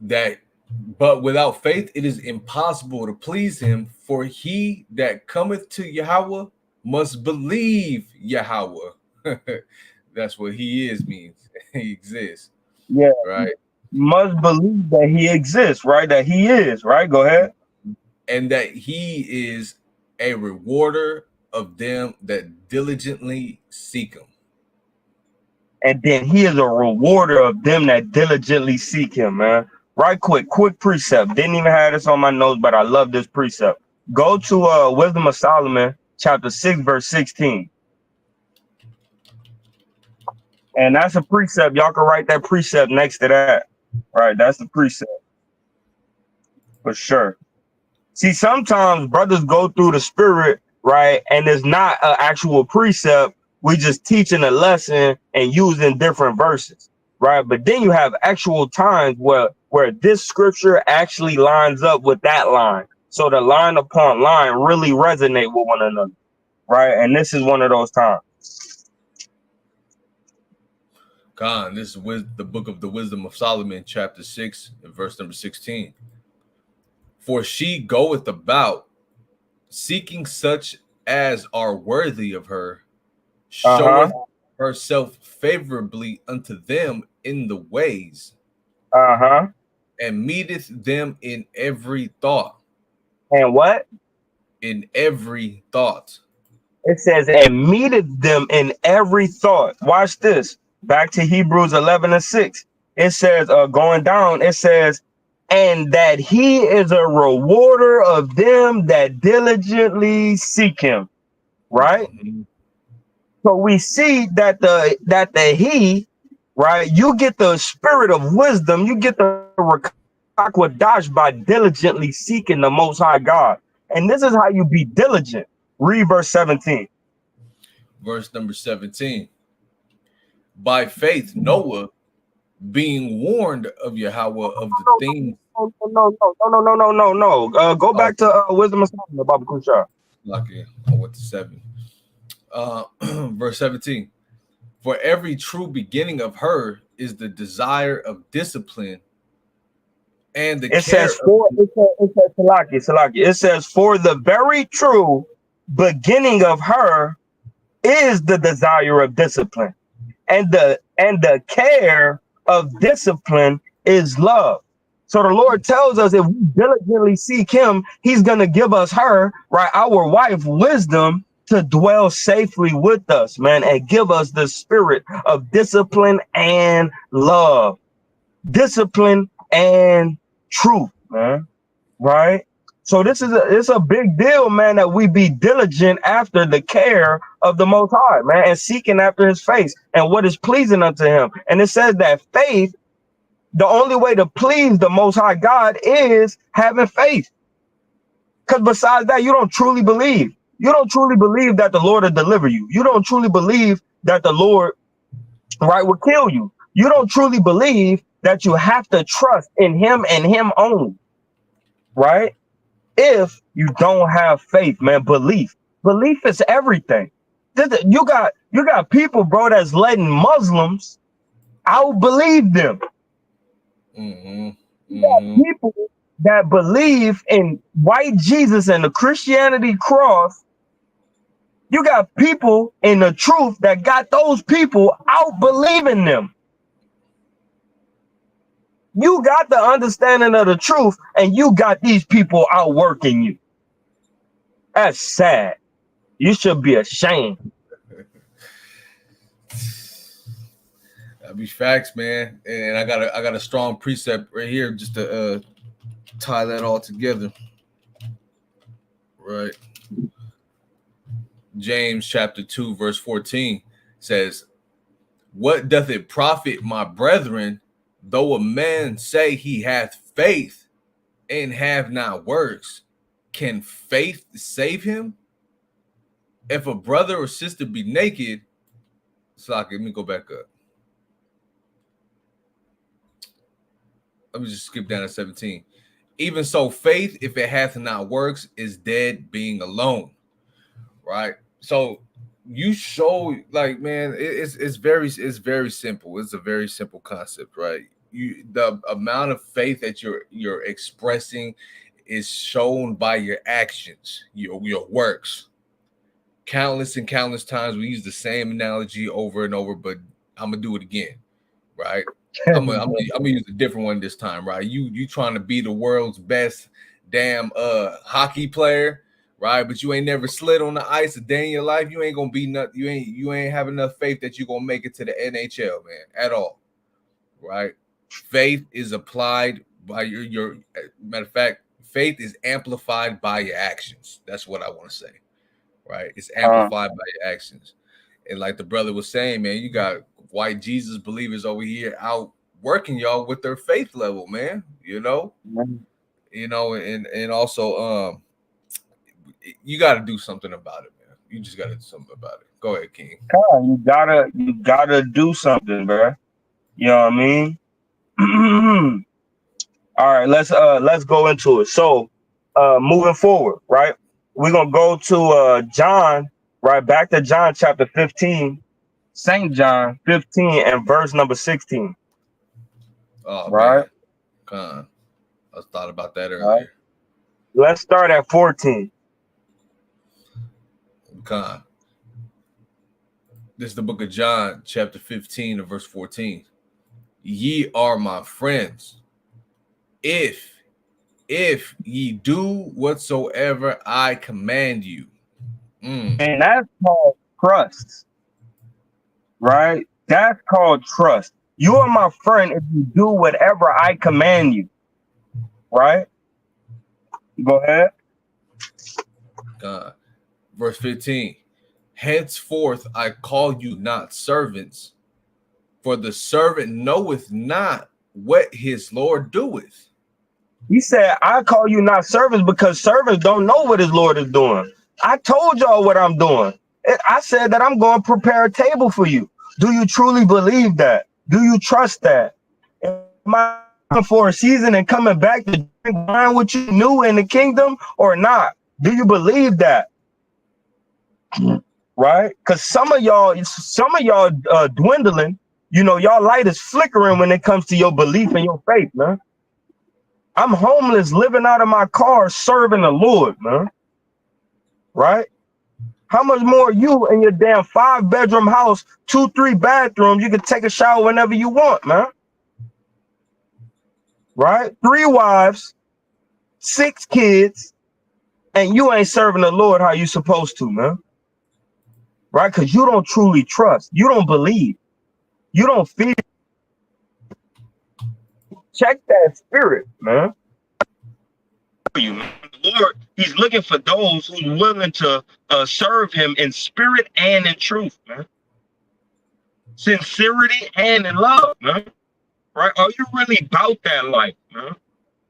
that, but without faith it is impossible to please him, for he that cometh to Yahweh must believe Yahweh. That's what he is means. He exists. Yeah. Right. Must believe that he exists, right? That he is, right? Go ahead. And that he is a rewarder of them that diligently seek him. And then he is a rewarder of them that diligently seek him, man. Right quick precept. Didn't even have this on my notes, but I love this precept. Go to Wisdom of Solomon, chapter 6, verse 16. And that's a precept. Y'all can write that precept next to that. Right, that's the precept. For sure. See, sometimes brothers go through the spirit, right? And it's not an actual precept. We just teaching a lesson and using different verses, right? But then you have actual times where this scripture actually lines up with that line. So the line upon line really resonate with one another, right? And this is one of those times. This is the book of the Wisdom of Solomon, chapter 6, and verse number 16. For she goeth about seeking such as are worthy of her, Uh-huh. showeth herself favorably unto them in the ways, Uh-huh. and meeteth them in every thought. And what? In every thought. It says, and meeteth them in every thought. Watch this. Back to Hebrews 11:6. It says, going down, it says, and that he is a rewarder of them that diligently seek him. Right? Mhm. So we see that the he, right? You get the spirit of wisdom, you get the Rakwadash by diligently seeking the most high God. And this is how you be diligent. Read verse 17. Verse number 17. By faith, Noah, being warned of Yahweh of the things. No. Go Oh, back to Wisdom of Solomon, Baba Kusha. lucky. I went to 7. Verse 17. For every true beginning of her is the desire of discipline and the It says care of. for Salaki. It says for the very true beginning of her is the desire of discipline, and the care of discipline is love. So the Lord tells us if we diligently seek him, he's going to give us her, right, our wife, wisdom to dwell safely with us, man, and give us the spirit of discipline and love, discipline and truth, man, right? So it's a big deal, man, that we be diligent after the care of the Most High, man, and seeking after his face and what is pleasing unto him. And it says that faith, the only way to please the Most High God is having faith. Because besides that, you don't truly believe. You don't truly believe that the Lord will deliver you. You don't truly believe that the Lord, right, will kill you. You don't truly believe that you have to trust in him and him only, right? If you don't have faith, man, belief is everything. You got people, bro, that's letting Muslims outbelieve them. Mm-hmm. You got people that believe in white Jesus and the Christianity cross. You got people in the truth that got those people out believing them. You got the understanding of the truth, and you got these people outworking you. That's sad. You should be ashamed. That'd be facts, man. And I got a strong precept right here just to tie that all together. Right. James chapter 2, verse 14 says, what doth it profit, my brethren, though a man say he hath faith and have not works? Can faith save him? If a brother or sister be naked, let me go back up. Let me just skip down to 17. Even so, faith, if it hath not works, is dead being alone. Right? So you show, like, man, it's very simple. It's a very simple concept, right? The amount of faith that you're expressing is shown by your actions, your works. Countless and countless times we use the same analogy over and over, but I'm gonna do it again, right? I'm gonna use a different one this time, right? You trying to be the world's best damn hockey player, right? But you ain't never slid on the ice a day in your life. You ain't gonna be nothing. You ain't have enough faith that you're gonna make it to the NHL, man, at all, right? Faith is applied by your matter of fact, faith is amplified by your actions. That's what I want to say, right? It's amplified by your actions. And like the brother was saying, man, you got white Jesus believers over here out working y'all with their faith level, man. And also you got to do something about it, man. You just got to do something about it. Go ahead, King. You gotta do something, bro. You know what I mean? All right, let's go into it. So moving forward, right? We're gonna go to John, right? Back to John chapter 15, St. John 15 and verse number 16. Oh Right? man. I thought about that Right. earlier. Let's start at 14. Con. This is the book of John, chapter 15 and verse 14. Ye are my friends, if ye do whatsoever I command you. And that's called trust, right? That's called trust. You are my friend if you do whatever I command you, right? Go ahead. Verse 15. Henceforth I call you not servants, for the servant knoweth not what his Lord doeth. He said, I call you not servants because servants don't know what his Lord is doing. I told y'all what I'm doing. I said that I'm going to prepare a table for you. Do you truly believe that? Do you trust that? Am I for a season and coming back to drink wine what you knew in the kingdom or not? Do you believe that? Right? Because some of y'all dwindling. You know, y'all light is flickering when it comes to your belief and your faith, man. I'm homeless, living out of my car, serving the Lord, man. Right? How much more you in your damn 5-bedroom house, 2-3 bathrooms, you can take a shower whenever you want, man. Right? 3 wives, 6 kids, and you ain't serving the Lord how you supposed to, man. Right? Because you don't truly trust. You don't believe. You don't feel. Check that spirit, man. You, man. The Lord, he's looking for those who are willing to serve him in spirit and in truth, man. Sincerity and in love, man. Right? Are you really about that life, man?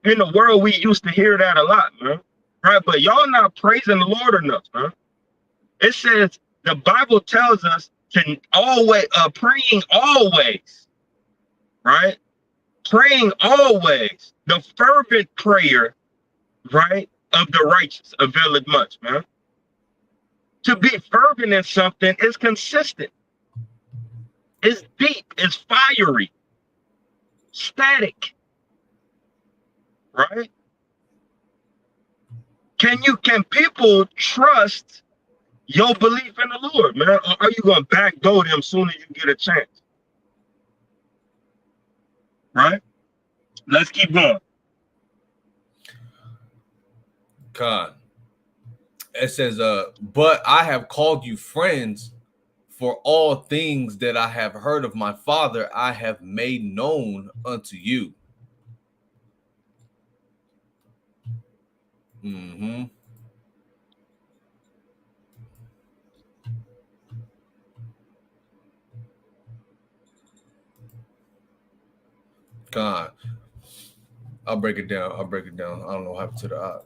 In the world, we used to hear that a lot, man. Right? But y'all not praising the Lord enough, man. It says, the Bible tells us to always, praying always, right? Praying always, the fervent prayer, right, of the righteous availeth much, man. To be fervent in something is consistent. It's deep. It's fiery. Static. Right? Can people trust your belief in the Lord, man? Or are you going to backdoor them as soon as you get a chance? Right? Let's keep going. God. It says, but I have called you friends, for all things that I have heard of my Father, I have made known unto you. Mm-hmm. God. I'll break it down. I don't know what happened to the eye.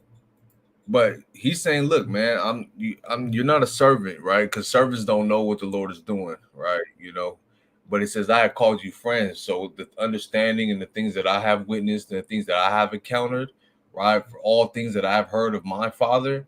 But he's saying, look, man, you're not a servant, right? Because servants don't know what the Lord is doing, right? You know. But it says, I have called you friends. So the understanding and the things that I have witnessed and the things that I have encountered, right? For all things that I have heard of my Father,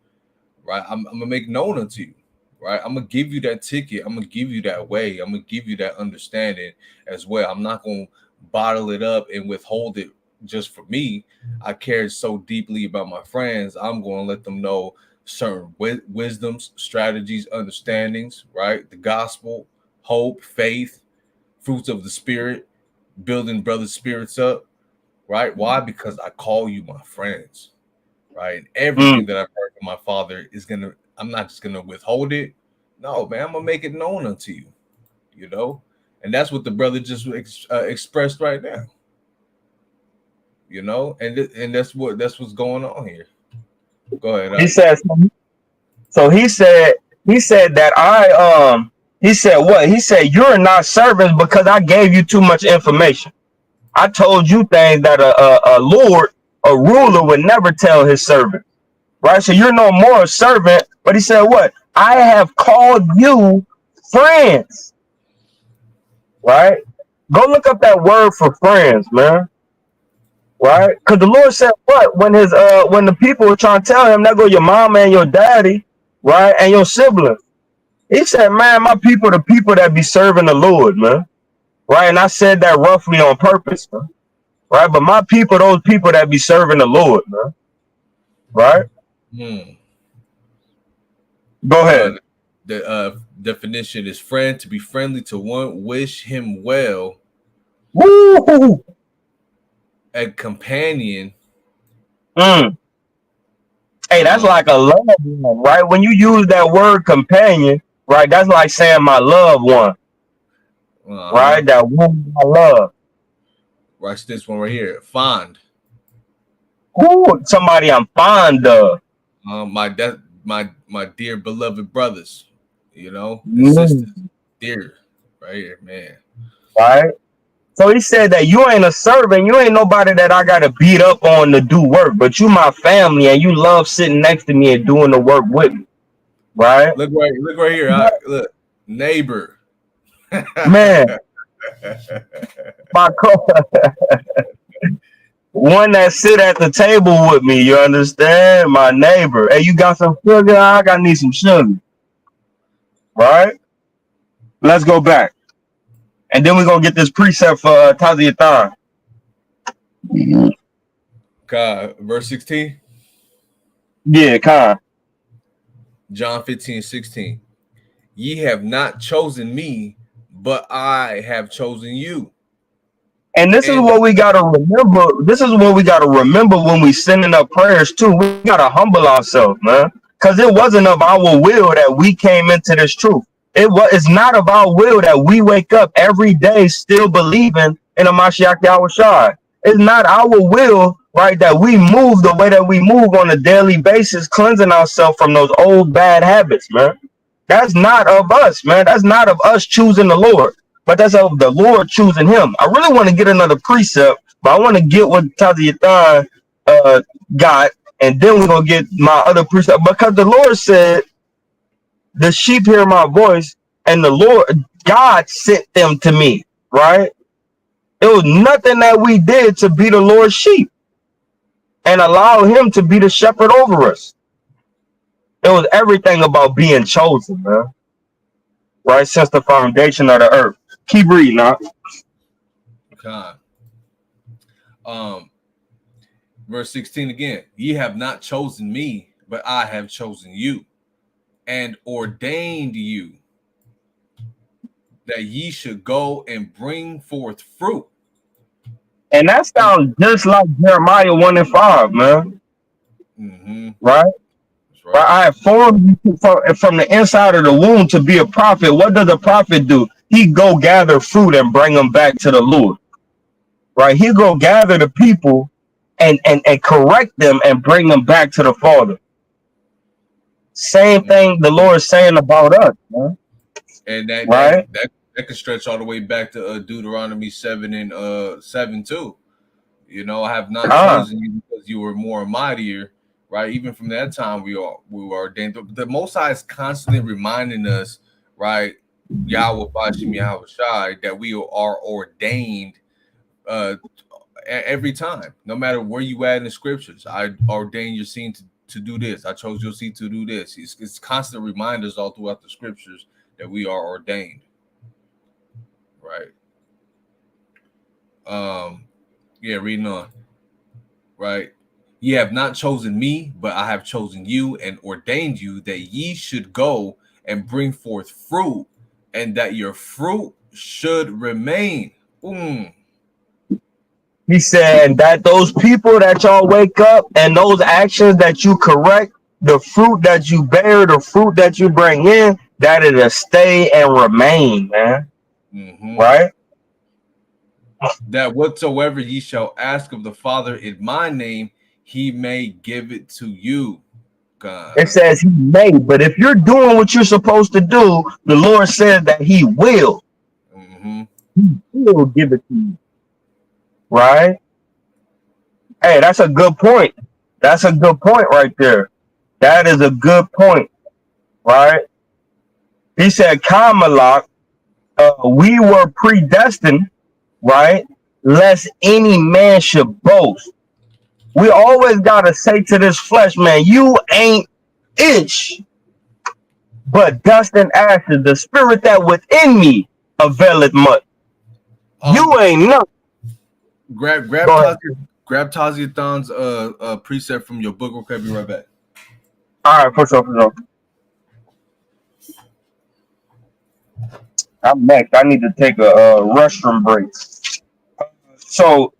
right? I'm gonna make known unto you, right? I'm gonna give you that ticket. I'm gonna give you that way. I'm gonna give you that understanding as well. I'm not gonna bottle it up and withhold it just for me. I care so deeply about my friends. I'm going to let them know certain wisdoms, strategies, understandings, right? The gospel, hope, faith, fruits of the spirit, building brothers' spirits up, right? Why? Because I call you my friends, right? And everything that I've heard from my Father I'm not just gonna withhold it. No, man, I'm gonna make it known unto you, you know? And that's what the brother just expressed right now. You know, and that's what's going on here. Go ahead. He says, so he said that he said what? He said, you're not servants because I gave you too much information. I told you things that a lord, a ruler would never tell his servant. Right? So you're no more a servant, but he said what? I have called you friends. Right? Go look up that word for friends, man. Right? Because the Lord said what? When the people were trying to tell him, there go your mama and your daddy, right? And your siblings. He said, man, my people, the people that be serving the Lord, man. Right? And I said that roughly on purpose, man. Right? But my people, those people that be serving the Lord, man. Right? Go ahead. The definition is friend, to be friendly to one, wish him well. Woo! A companion. Mm. Hey, that's like a loved one, right? When you use that word companion, right? That's like saying my loved one, right? That one I love. Watch this one right here. Fond. Ooh, somebody I'm fond of. My dear beloved brothers, you know, and Mm. sisters, dear, right here, man. Right? So he said that you ain't a servant, you ain't nobody that I gotta beat up on to do work, but you my family and you love sitting next to me and doing the work with me. Right? Look right here. Look, neighbor. Man, my one that sit at the table with me, you understand? My neighbor. Hey, you got some sugar? I gotta need some sugar. Right? Let's go back. And then we're gonna get this precept for Taziathan. God, verse 16. Yeah, Khan. John 15:16. Ye have not chosen me, but I have chosen you. And this is what we gotta remember. This is what we gotta remember when we sending up prayers too. We gotta humble ourselves, man. Because it wasn't of our will that we came into this truth. It's not of our will that we wake up every day still believing in a Mashiach Yahushua. It's not our will, right, that we move the way that we move on a daily basis, cleansing ourselves from those old bad habits, man. That's not of us, man. That's not of us choosing the Lord, but that's of the Lord choosing him. I really want to get another precept, but I want to get what Taziathan got, and then we're going to get my other precept. Because the Lord said, the sheep hear my voice, and the Lord, God sent them to me, right? It was nothing that we did to be the Lord's sheep and allow him to be the shepherd over us. It was everything about being chosen, man. Right? Since the foundation of the earth. Keep reading, now. God. Verse 16 again. Ye have not chosen me, but I have chosen you and ordained you that ye should go and bring forth fruit. And that sounds just like Jeremiah 1:5, man. Mm-hmm. Right? Right? I have formed you from the inside of the womb to be a prophet. What does a prophet do? He go gather fruit and bring them back to the Lord. Right? He go gather the people and correct them and bring them back to the Father. Same thing the Lord is saying about us, man. And that could stretch all the way back to Deuteronomy 7 and 7 too. You know, I have not chosen you because you were more mightier, right? Even from that time, we were ordained. The Most High is constantly reminding us, right, Yahweh Bashim Yahweh Shai, that we are ordained every time, no matter where you at in the scriptures. I ordained your seed to do this. I chose your seed to do this. It's constant reminders all throughout the scriptures that we are ordained, right? Yeah, reading on. Right. Ye have not chosen me, but I have chosen you and ordained you that ye should go and bring forth fruit, and that your fruit should remain. He said that those people that y'all wake up and those actions that you correct, the fruit that you bear, the fruit that you bring in, that it'll stay and remain, man. Mm-hmm. Right? That whatsoever ye shall ask of the Father in my name, he may give it to you. God. It says he may, but if you're doing what you're supposed to do, the Lord said that he will. Mm-hmm. He will give it to you. Right? Hey, that's a good point. That's a good point right there. That is a good point. Right? He said, Kamalak, we were predestined, right? Lest any man should boast. We always got to say to this flesh, man, you ain't itch, but dust and ashes. The spirit that within me availeth much. You ain't nothing. Grab Taziathan's precept from your book. Okay, be right back. All right, for sure. I'm next. I need to take a restroom break. So,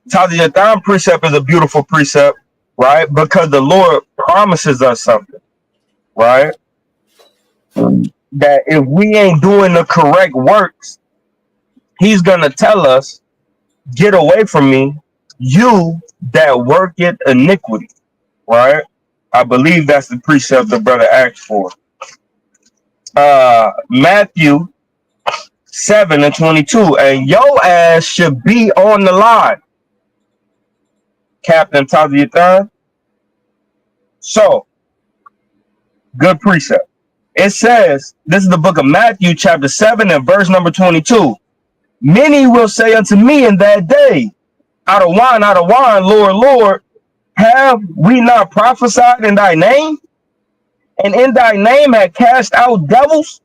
Taziyatan precept is a beautiful precept, right? Because the Lord promises us something, right? That if we ain't doing the correct works, He's gonna tell us, "Get away from me, you that worketh iniquity." Right? I believe that's the precept the brother asked for. Matthew 7:22, and your ass should be on the line, Captain Taziyatan. So, good precept. It says, this is the book of Matthew, chapter 7, and verse number 22. Many will say unto me in that day, out of wine, Lord, Lord, have we not prophesied in thy name? And in thy name have cast out devils?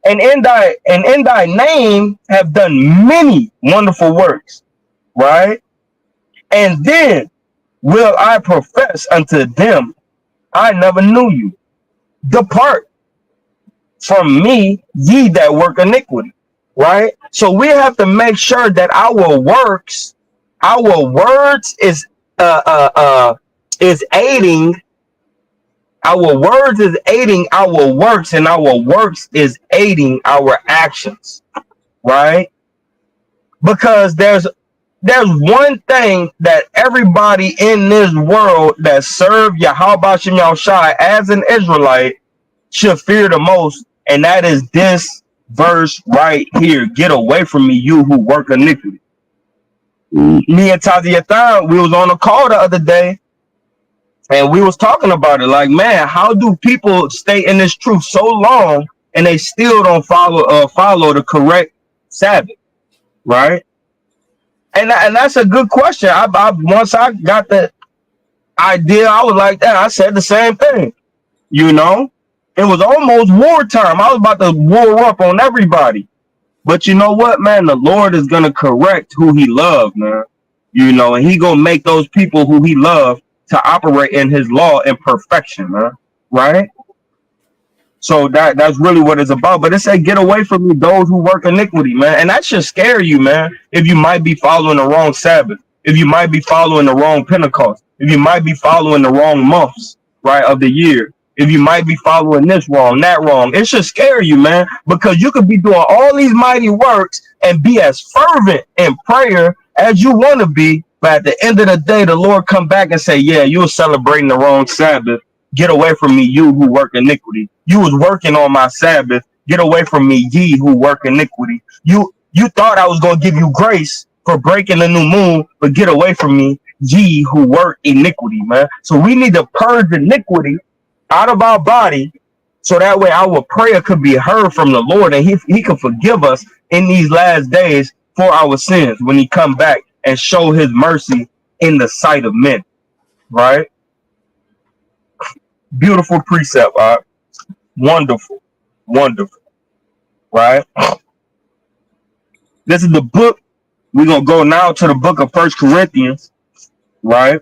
And in thy name have done many wonderful works, right? And then will I profess unto them, I never knew you. Depart from me, ye that work iniquity. Right? So we have to make sure that our works, our words is aiding, our words is aiding our works, and our works is aiding our actions, right? Because there's one thing that everybody in this world that serve Yahweh Shem Yahushai as an Israelite should fear the most, and that is this verse right here. Get away from me, you who work iniquity. Me and Taziyatan, we was on a call the other day, and we was talking about it. Like, man, how do people stay in this truth so long and they still don't follow the correct Sabbath, right? And that's a good question. I once I got that idea, I was like that. I said the same thing. You know, it was almost wartime. I was about to war up on everybody. But you know what, man? The Lord is gonna correct who He loves, man. You know, and He gonna make those people who He loves to operate in His law in perfection, man. Right? So that's really what it's about. But it said, "Get away from me, those who work iniquity," man. And that should scare you, man. If you might be following the wrong Sabbath, if you might be following the wrong Pentecost, if you might be following the wrong months, right, of the year, if you might be following this wrong, that wrong, it should scare you, man. Because you could be doing all these mighty works and be as fervent in prayer as you want to be, but at the end of the day, the Lord come back and say, "Yeah, you were celebrating the wrong Sabbath. Get away from me, you who work iniquity. You was working on my Sabbath. Get away from me, ye who work iniquity. You thought I was going to give you grace for breaking the new moon, but get away from me, ye who work iniquity," man. So we need to purge iniquity out of our body, so that way our prayer could be heard from the Lord, and he could forgive us in these last days for our sins when He come back and show His mercy in the sight of men, right? Beautiful precept, all right? Wonderful, wonderful, right? This is the book. We're gonna go now to the book of First Corinthians, right?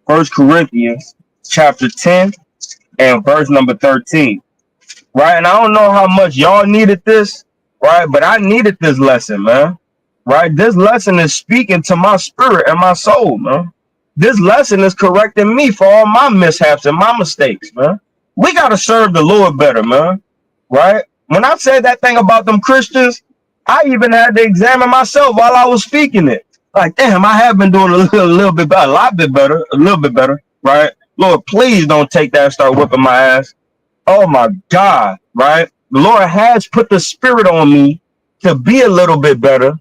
First Corinthians chapter 10 and verse number 13, right? And I don't know how much y'all needed this, right? But I needed this lesson, man, right? This lesson is speaking to my spirit and my soul, man. This lesson is correcting me for all my mishaps and my mistakes, man. We got to serve the Lord better, man, right? When I said that thing about them Christians, I even had to examine myself while I was speaking it. Like, damn, I have been doing a little bit better, a little bit better, right? Lord, please don't take that and start whipping my ass. Oh my God, right? The Lord has put the spirit on me to be a little bit better.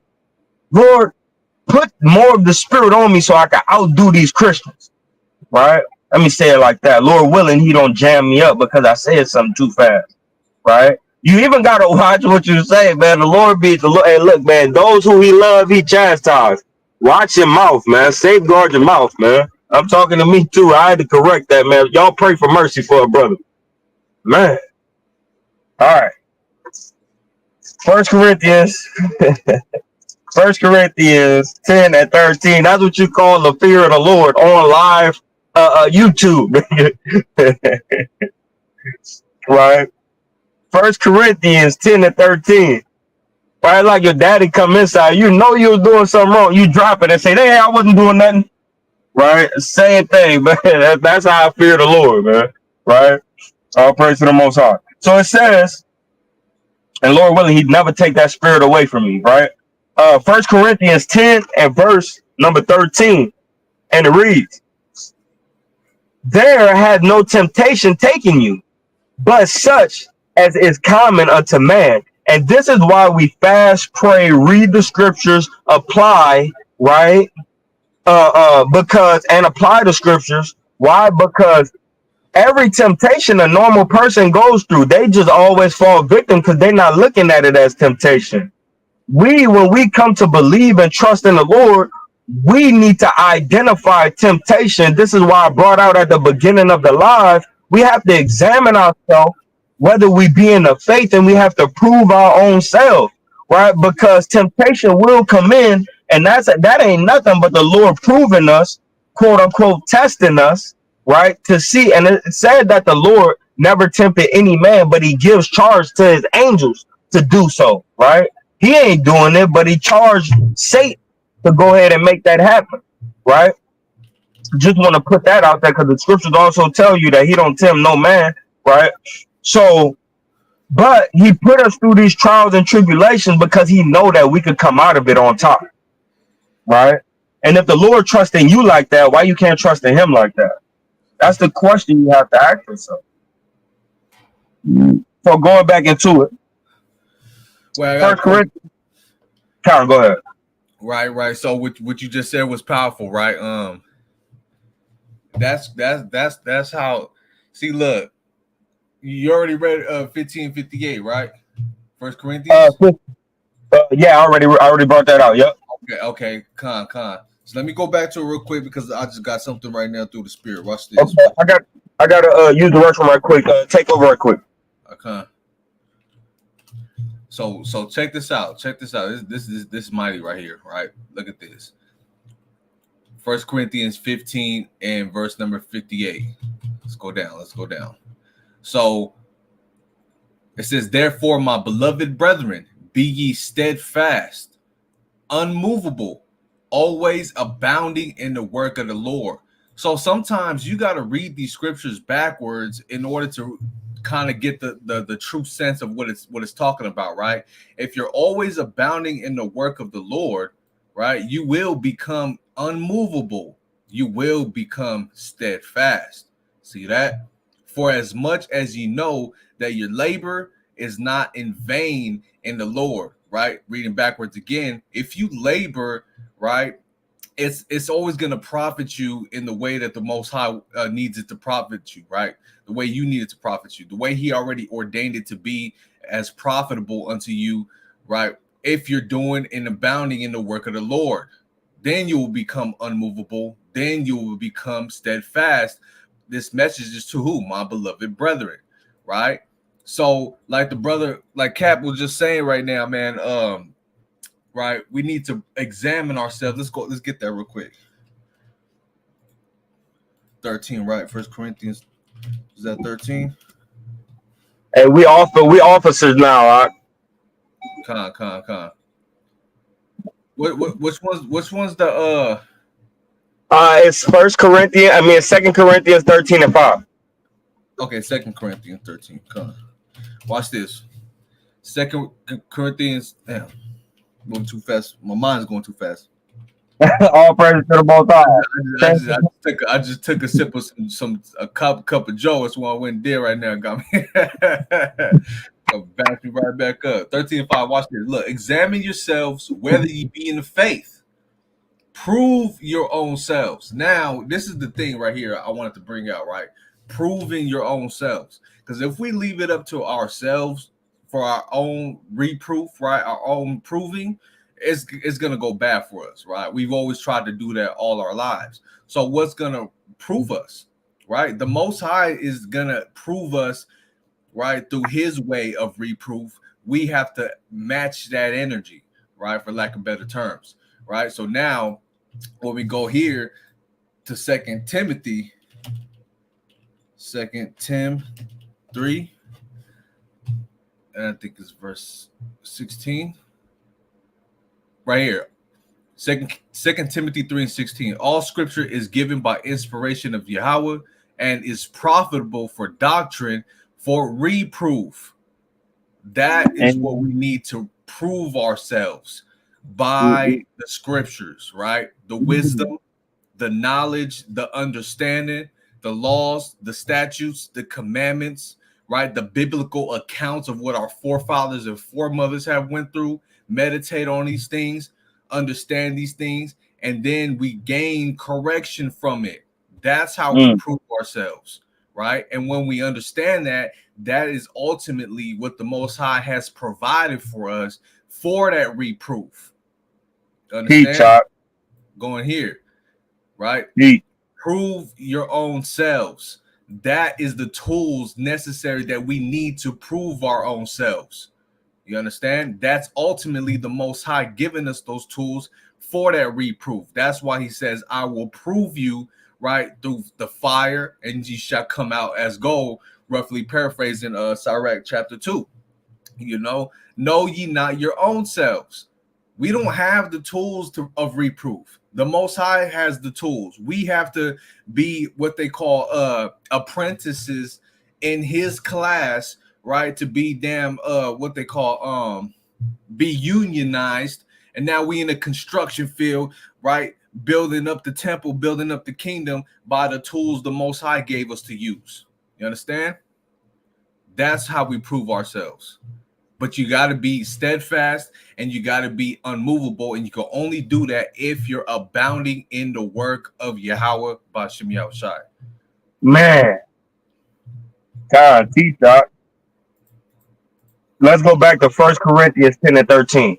Lord, put more of the spirit on me so I can outdo these Christians, right? Let me say it like that. Lord willing, He don't jam me up because I said something too fast, right? You even got to watch what you say, man. The Lord be the Lord. Hey, look, man, those who He loves, He chastises. Watch your mouth, man. Safeguard your mouth, man. I'm talking to me too. I had to correct that, man. Y'all pray for mercy for a brother, man. All right. First Corinthians 10 and 13. That's what you call the fear of the Lord on live YouTube. Right? First Corinthians 10 and 13. Right, like your daddy come inside, you know you was doing something wrong. You drop it and say, "Hey, I wasn't doing nothing." Right, same thing, man. That's how I fear the Lord, man. Right, all praise to the Most High. So it says, and Lord willing, He'd never take that spirit away from me. Right, First Corinthians 10 and verse number 13, and it reads, "There had no temptation taken you, but such as is common unto man." And this is why we fast, pray, read the scriptures, apply, right? Because and apply the scriptures. Why? Because every temptation a normal person goes through, they just always fall victim because they're not looking at it as temptation. When we come to believe and trust in the Lord, we need to identify temptation. This is why I brought out at the beginning of the live, we have to examine ourselves whether we be in the faith, and we have to prove our own self, right? Because temptation will come in, and that ain't nothing but the Lord proving us, quote unquote, testing us, right? To see, and it said that the Lord never tempted any man, but He gives charge to His angels to do so, right? He ain't doing it, but He charged Satan to go ahead and make that happen, right? Just want to put that out there because the scriptures also tell you that He don't tempt no man, right? So, but He put us through these trials and tribulations because He know that we could come out of it on top, right? And if the Lord trusts in you like that, why you can't trust in Him like that? That's the question you have to ask yourself. So going back into it, Well, First Corinthians. Karen, go ahead. Right. So what you just said was powerful, right? That's how. See, look, you already read 1558, right? First Corinthians. Yeah, I already brought that out. Yep. Okay. Con. So let me go back to it real quick because I just got something right now through the spirit. Watch this. Okay, I gotta use the restroom right quick. Take over right quick. Okay. So check this out. This is mighty right here, right? Look at this. First Corinthians 15 and verse number 58. Let's go down. So it says, "Therefore, my beloved brethren, be ye steadfast, unmovable, always abounding in the work of the Lord." So sometimes you got to read these scriptures backwards in order to kind of get the true sense of what it's talking about, right? If you're always abounding in the work of the Lord, right, you will become unmovable. You will become steadfast. See that? "For as much as you know that your labor is not in vain in the Lord," right? Reading backwards again, if you labor, right, it's always going to profit you in the way that the Most High needs it to profit you, right? The way you need it to profit you, the way He already ordained it to be as profitable unto you, right? If you're doing and abounding in the work of the Lord, then you will become unmovable. Then you will become steadfast. This message is to who? My beloved brethren, right? So, like the brother, like Cap was just saying right now, man. Right, we need to examine ourselves. Let's get that real quick. 13, right? First Corinthians, is that 13? Hey, we officers now, all right? Con. Which one's the It's Second Corinthians 13 and 5. Okay, Second Corinthians 13. Con. Watch this. Second Corinthians, damn, going too fast. My mind's going too fast. All praise to the Most High. I just took a sip of a cup of Joe. That's why I went there right now. Got me. Back me right back up. 13 and 5. Watch this. Look, examine yourselves whether ye be in the faith. Prove your own selves. Now, this is the thing right here I wanted to bring out, right? Proving your own selves. Because if we leave it up to ourselves for our own reproof, right? Our own proving, it's gonna go bad for us, right? We've always tried to do that all our lives. So what's gonna prove us, right? The Most High is gonna prove us, right, through His way of reproof. We have to match that energy, right, for lack of better terms, right? So now when we go here to Second Tim 3, and I think it's verse 16. Right here. Second Timothy 3:16. All scripture is given by inspiration of Yahweh and is profitable for doctrine, for reproof. That is what we need to prove ourselves by the scriptures, right? The wisdom, the knowledge, the understanding, the laws, the statutes, the commandments, right? The biblical accounts of what our forefathers and foremothers have went through. Meditate on these things, understand these things, and then we gain correction from it. That's how we prove ourselves, right? And when we understand that, that is ultimately what the Most High has provided for us for that reproof. Understand? Going here, right? Prove your own selves. That is the tools necessary that we need to prove our own selves. You understand? That's ultimately the Most High giving us those tools for that reproof. That's why he says, I will prove you, right, through the fire, and ye shall come out as gold, roughly paraphrasing Sirach chapter 2. You know ye not your own selves. We don't have the tools of reproof. The Most High has the tools. We have to be what they call apprentices in his class, right? To be what they call be unionized. And now we in the construction field, right? Building up the temple, building up the kingdom by the tools the Most High gave us to use. You understand? That's how we prove ourselves. But you got to be steadfast and you got to be unmovable. And you can only do that if you're abounding in the work of Yahweh B'Shem Yahushai. Man. God, teach Doc. Let's go back to 1 Corinthians 10 and 13.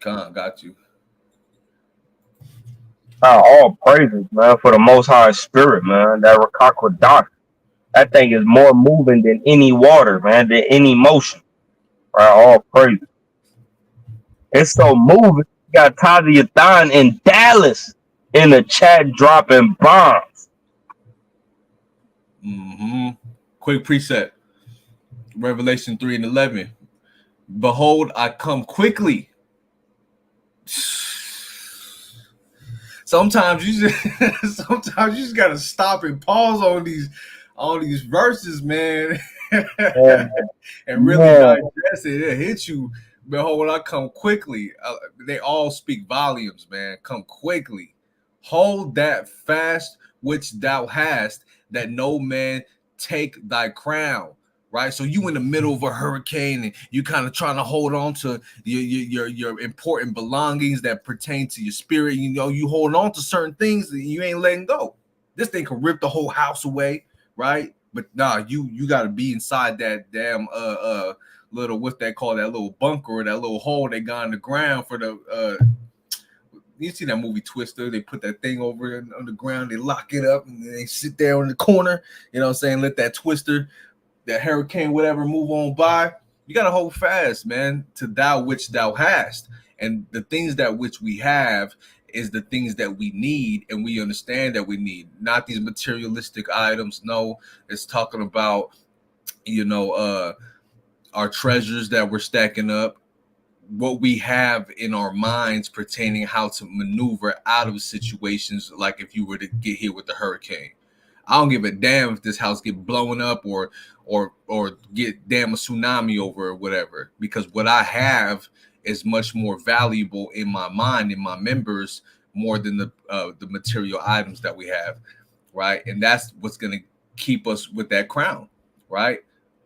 Come on, got you. All praises, man, for the Most High Spirit, man. That Rakakwa Doc. That thing is more moving than any water, man, than any motion. Right, all praise. It's so moving. You got Tazi Yathan in Dallas in the chat dropping bombs. Quick preset. Revelation 3 and 11. Behold, I come quickly. Sometimes you just gotta stop and pause on these verses, man. And really digest it. It'll hit you. Behold, I come quickly. They all speak volumes, man. Come quickly. Hold that fast which thou hast, that no man take thy crown. Right, so you in the middle of a hurricane and you kind of trying to hold on to your important belongings that pertain to your spirit. You know, you hold on to certain things that you ain't letting go. This thing can rip the whole house away, right? But nah, you got to be inside that damn little, what's that called, that little bunker or that little hole they got in the ground for the you see that movie Twister? They put that thing over on the ground, they lock it up, and they sit there in the corner. You know what I'm saying? Let that Twister, that hurricane, whatever, move on by. You got to hold fast, man, to thou which thou hast. And the things that which we have is the things that we need, and we understand that we need. Not these materialistic items. No, it's talking about, our treasures that we're stacking up, what we have in our minds pertaining how to maneuver out of situations, like if you were to get hit with the hurricane. I don't give a damn if this house get blown up or get damn a tsunami over or whatever, because what I have is much more valuable in my mind, in my members, more than the material items that we have, right? And that's what's going to keep us with that crown, right?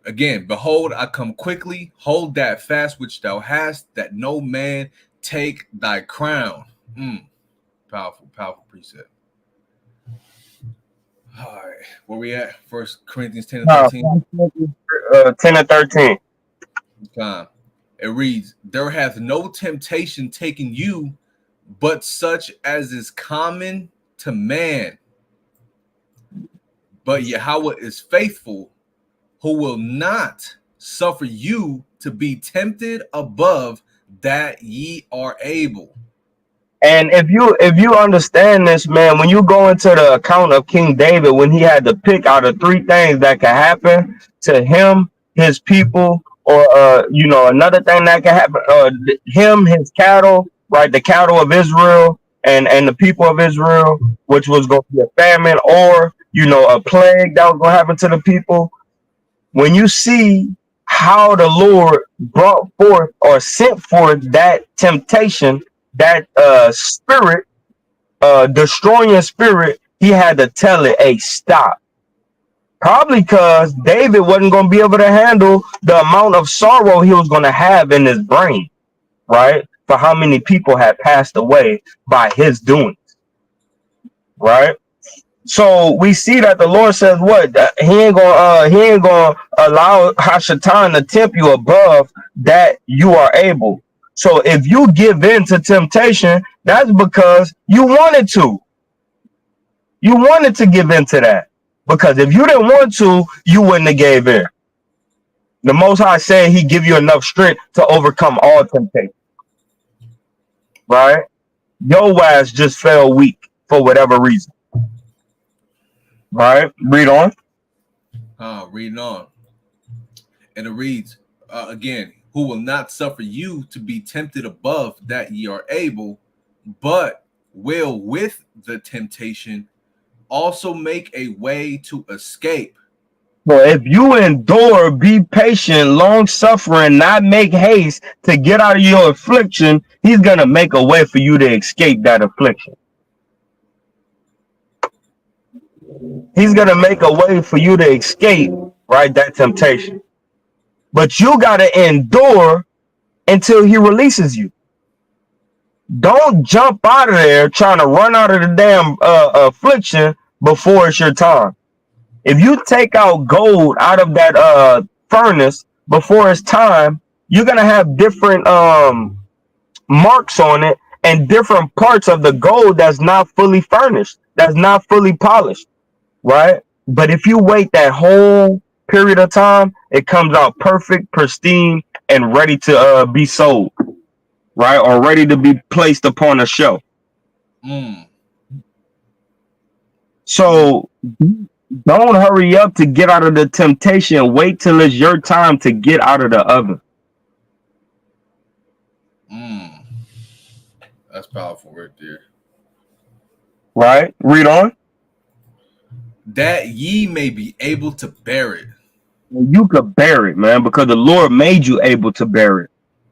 Again, behold, I come quickly. Hold that fast which thou hast, that no man take thy crown. Powerful precept. All right, where we at? 1 Corinthians 10 and 13. 10 and 13. It reads, there hath no temptation taken you, but such as is common to man. But Yahweh is faithful, who will not suffer you to be tempted above that ye are able. And if you understand this, man, when you go into the account of King David, when he had to pick out of three things that could happen to him, his people, or another thing that can happen, him, his cattle, right, the cattle of Israel, and the people of Israel, which was going to be a famine, or a plague that was going to happen to the people. When you see how the Lord brought forth or sent forth that temptation, that spirit, destroying spirit, he had to tell it, hey, stop. Probably because David wasn't going to be able to handle the amount of sorrow he was going to have in his brain, right? For how many people had passed away by his doing, right? So we see that the Lord says what? He ain't gonna allow Hashatan to tempt you above that you are able. So if you give in to temptation, that's because you wanted to. You wanted to give in to that. Because if you didn't want to, you wouldn't have gave in. The Most High said he give you enough strength to overcome all temptation. Right? Your ass just fell weak for whatever reason. Right? Read on. Reading on. And it reads, again, who will not suffer you to be tempted above that ye are able, but will with the temptation also make a way to escape. So if you endure, be patient, long suffering, not make haste to get out of your affliction, he's going to make a way for you to escape that affliction. He's going to make a way for you to escape, right, that temptation. But you got to endure until he releases you. Don't jump out of there trying to run out of the damn affliction before it's your time. If you take out gold out of that furnace before it's time, you're gonna have different marks on it and different parts of the gold that's not fully furnished, that's not fully polished, right? But if you wait that whole period of time, it comes out perfect, pristine, and ready to be sold, right? Or ready to be placed upon a shelf. So don't hurry up to get out of the temptation. Wait till it's your time to get out of the oven. That's powerful right there. Right? Read on. That ye may be able to bear it. You could bear it, man, because the Lord made you able to bear it.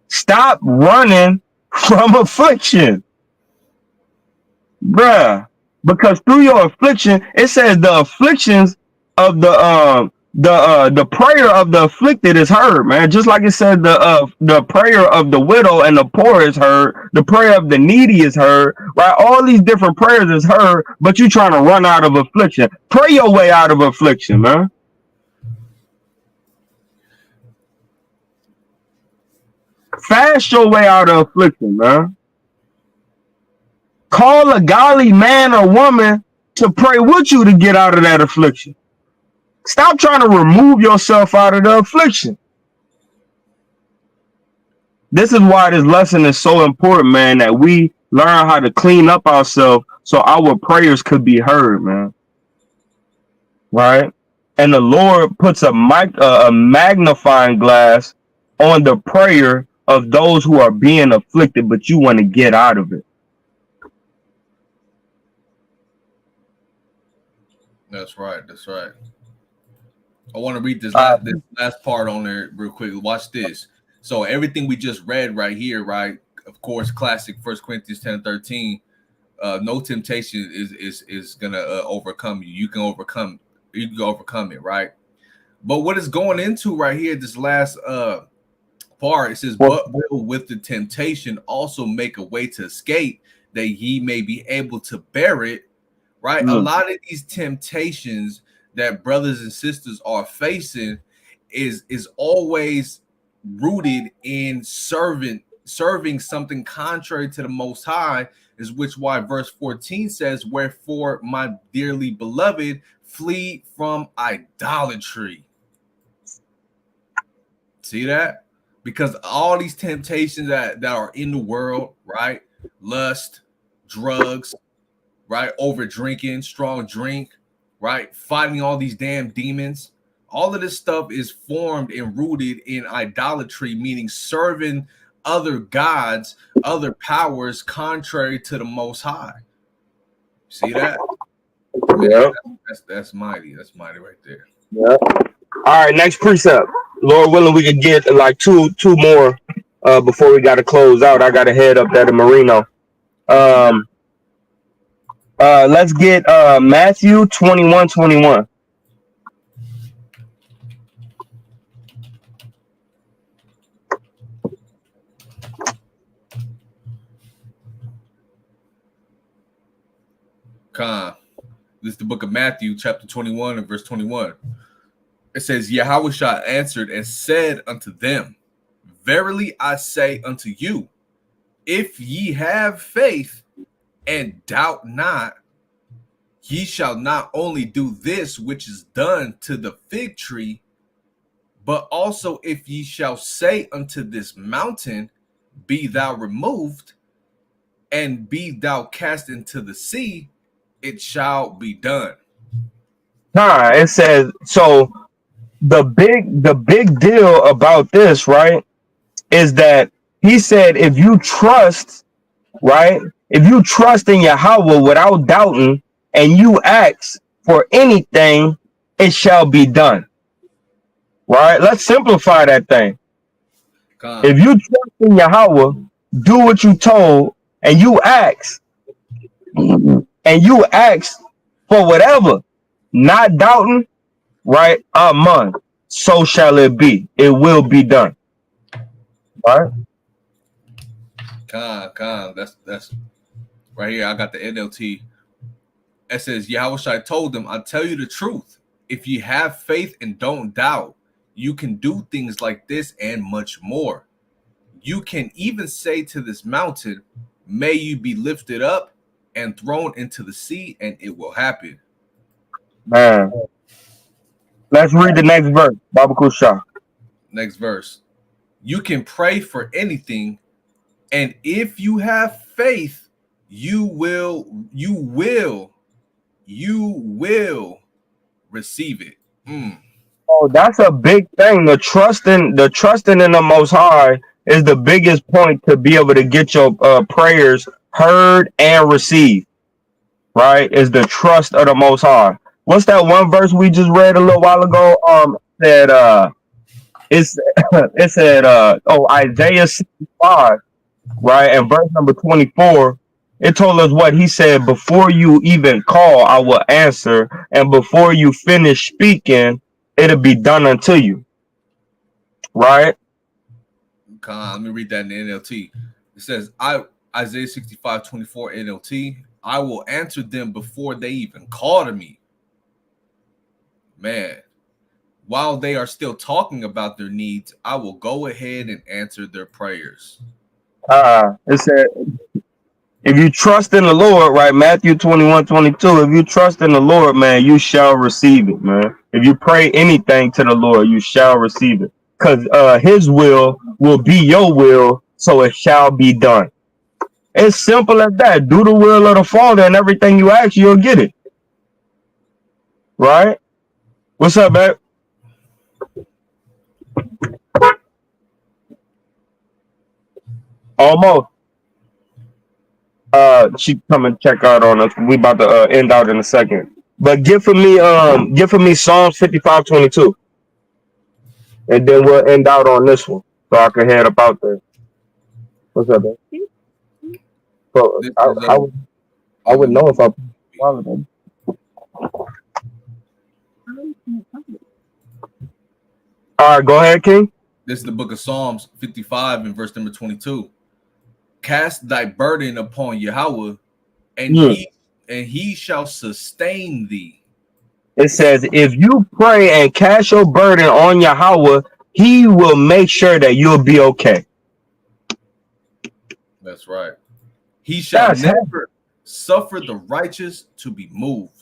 Stop running from affliction. Bruh. Because through your affliction, it says the afflictions of the prayer of the afflicted is heard, man. Just like it said the prayer of the widow and the poor is heard, the prayer of the needy is heard, right? All these different prayers is heard, but you trying to run out of affliction. Pray your way out of affliction, man. Fast your way out of affliction, man. Call a godly man or woman to pray with you to get out of that affliction. Stop trying to remove yourself out of the affliction. This is why this lesson is so important, man, that we learn how to clean up ourselves so our prayers could be heard, man. Right? And the Lord puts a magnifying glass on the prayer of those who are being afflicted, but you want to get out of it. That's right. That's right. I want to read this last part on there real quick. Watch this. So everything we just read right here, right? Of course, classic 1 Corinthians 10:13. No temptation is gonna overcome you. You can overcome it, right? But what it's going into right here, this last part, it says, but will with the temptation also make a way to escape, that ye may be able to bear it. Right? A lot of these temptations that brothers and sisters are facing is always rooted in serving something contrary to the Most High, is which why verse 14 says, wherefore my dearly beloved, flee from idolatry. See that? Because all these temptations that are in the world, right? Lust, drugs, right? Over drinking, strong drink, right? Fighting all these damn demons. All of this stuff is formed and rooted in idolatry, meaning serving other gods, other powers contrary to the Most High. See that? Man, Yeah. that's mighty. That's mighty right there. Yeah. All right, next precept. Lord willing, we can get like two more before we got to close out. I got to head up there to Marino. Let's get Matthew 21:21. This is the book of Matthew, chapter 21 and verse 21. It says, Yahushua answered and said unto them, Verily I say unto you, if ye have faith and doubt not, ye shall not only do this which is done to the fig tree, but also if ye shall say unto this mountain, Be thou removed, and be thou cast into the sea, it shall be done. It says, so the big deal about this, right, is that he said if you trust, right, if you trust in Yahweh without doubting and you ask for anything, it shall be done. Right? Let's simplify that thing. If you trust in Yahweh, do what you told, and you ask for whatever, not doubting, right? Amen. So shall it be. It will be done. Right? That's right here. I got the NLT. It says, Yahushua told them, I tell you the truth. If you have faith and don't doubt, you can do things like this and much more. You can even say to this mountain, may you be lifted up and thrown into the sea, and it will happen. Man. Let's read the next verse. Baba Kusha. Next verse. You can pray for anything, and if you have faith, you will receive it. Oh, that's a big thing. The trusting in the Most High is the biggest point to be able to get your prayers heard and received. Right? Is the trust of the Most High. What's that one verse we just read a little while ago? It said Isaiah 65, right? And verse number 24, it told us what he said: before you even call, I will answer, and before you finish speaking, it'll be done unto you. Right? Let me read that in the NLT. It says, Isaiah 65:24 NLT, I will answer them before they even call to me. Man, while they are still talking about their needs, I will go ahead and answer their prayers. It said, if you trust in the Lord, right? Matthew 21:22. If you trust in the Lord, man, you shall receive it, man. If you pray anything to the Lord, you shall receive it. Because his will be your will, so it shall be done. It's simple as that. Do the will of the Father, and everything you ask, you'll get it. Right? What's up, babe? Almost. She come and check out on us. We about to end out in a second. But give for me Psalms 55:22. And then we'll end out on this one. So I can head up out there. What's up, man? So I would know if I followed them. All right, go ahead, King. This is the book of Psalms 55 and verse number 22. Cast thy burden upon Yahweh, and he shall sustain thee. It says, if you pray and cast your burden on Yahweh, he will make sure that you'll be okay. That's right. He shall never suffer the righteous to be moved.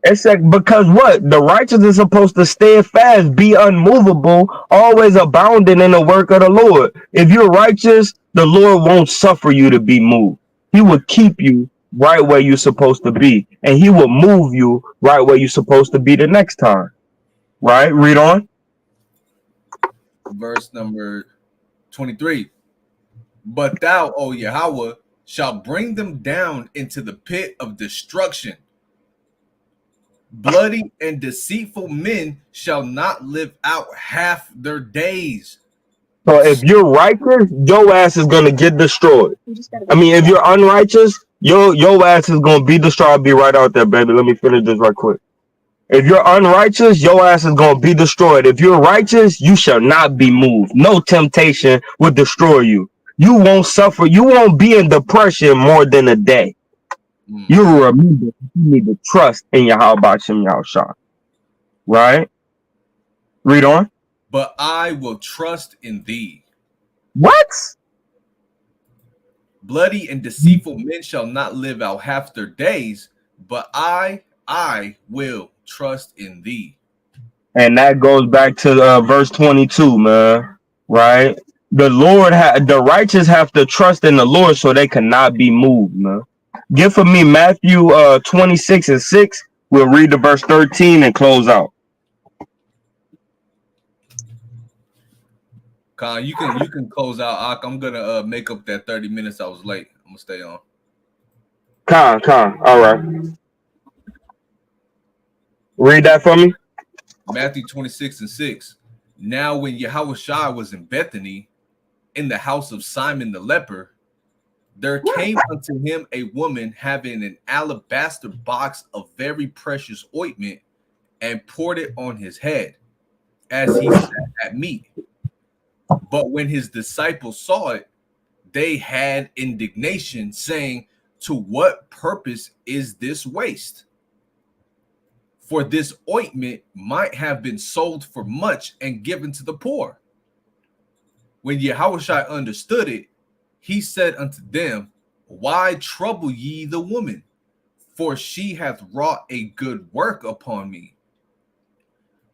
It's like, because what? The righteous is supposed to stay fast, be unmovable, always abounding in the work of the Lord. If you're righteous, the Lord won't suffer you to be moved. He will keep you right where you're supposed to be, and he will move you right where you're supposed to be the next time. Right? Read on. Verse number 23. But thou, O Yahweh, shall bring them down into the pit of destruction. Bloody and deceitful men shall not live out half their days. So if you're righteous, your ass is gonna get destroyed. I mean, if you're unrighteous, your ass is gonna be destroyed. I'll be right out there, baby. Let me finish this right quick. If you're unrighteous, your ass is gonna be destroyed. If you're righteous, you shall not be moved. No temptation will destroy you. You won't suffer. You won't be in depression more than a day. You will remember you need to trust in Yahweh Shem Yahushua. Right? Read on. But I will trust in thee. What? Bloody and deceitful men shall not live out half their days, but I will trust in thee. And that goes back to verse 22, man. Right? The righteous have to trust in the Lord so they cannot be moved, man. Give for me Matthew 26 and 6. We'll read the verse 13 and close out. Con, you can close out. I'm gonna make up that 30 minutes I was late. I'm gonna stay on. Con. All right. Read that for me. Matthew 26 and 6. Now when Yahushua was in Bethany, in the house of Simon the leper, there came unto him a woman having an alabaster box of very precious ointment, and poured it on his head as he sat at meat. But when his disciples saw it, they had indignation, saying, to what purpose is this waste? For this ointment might have been sold for much and given to the poor. When Yahushua understood it, he said unto them, why trouble ye the woman? For she hath wrought a good work upon me.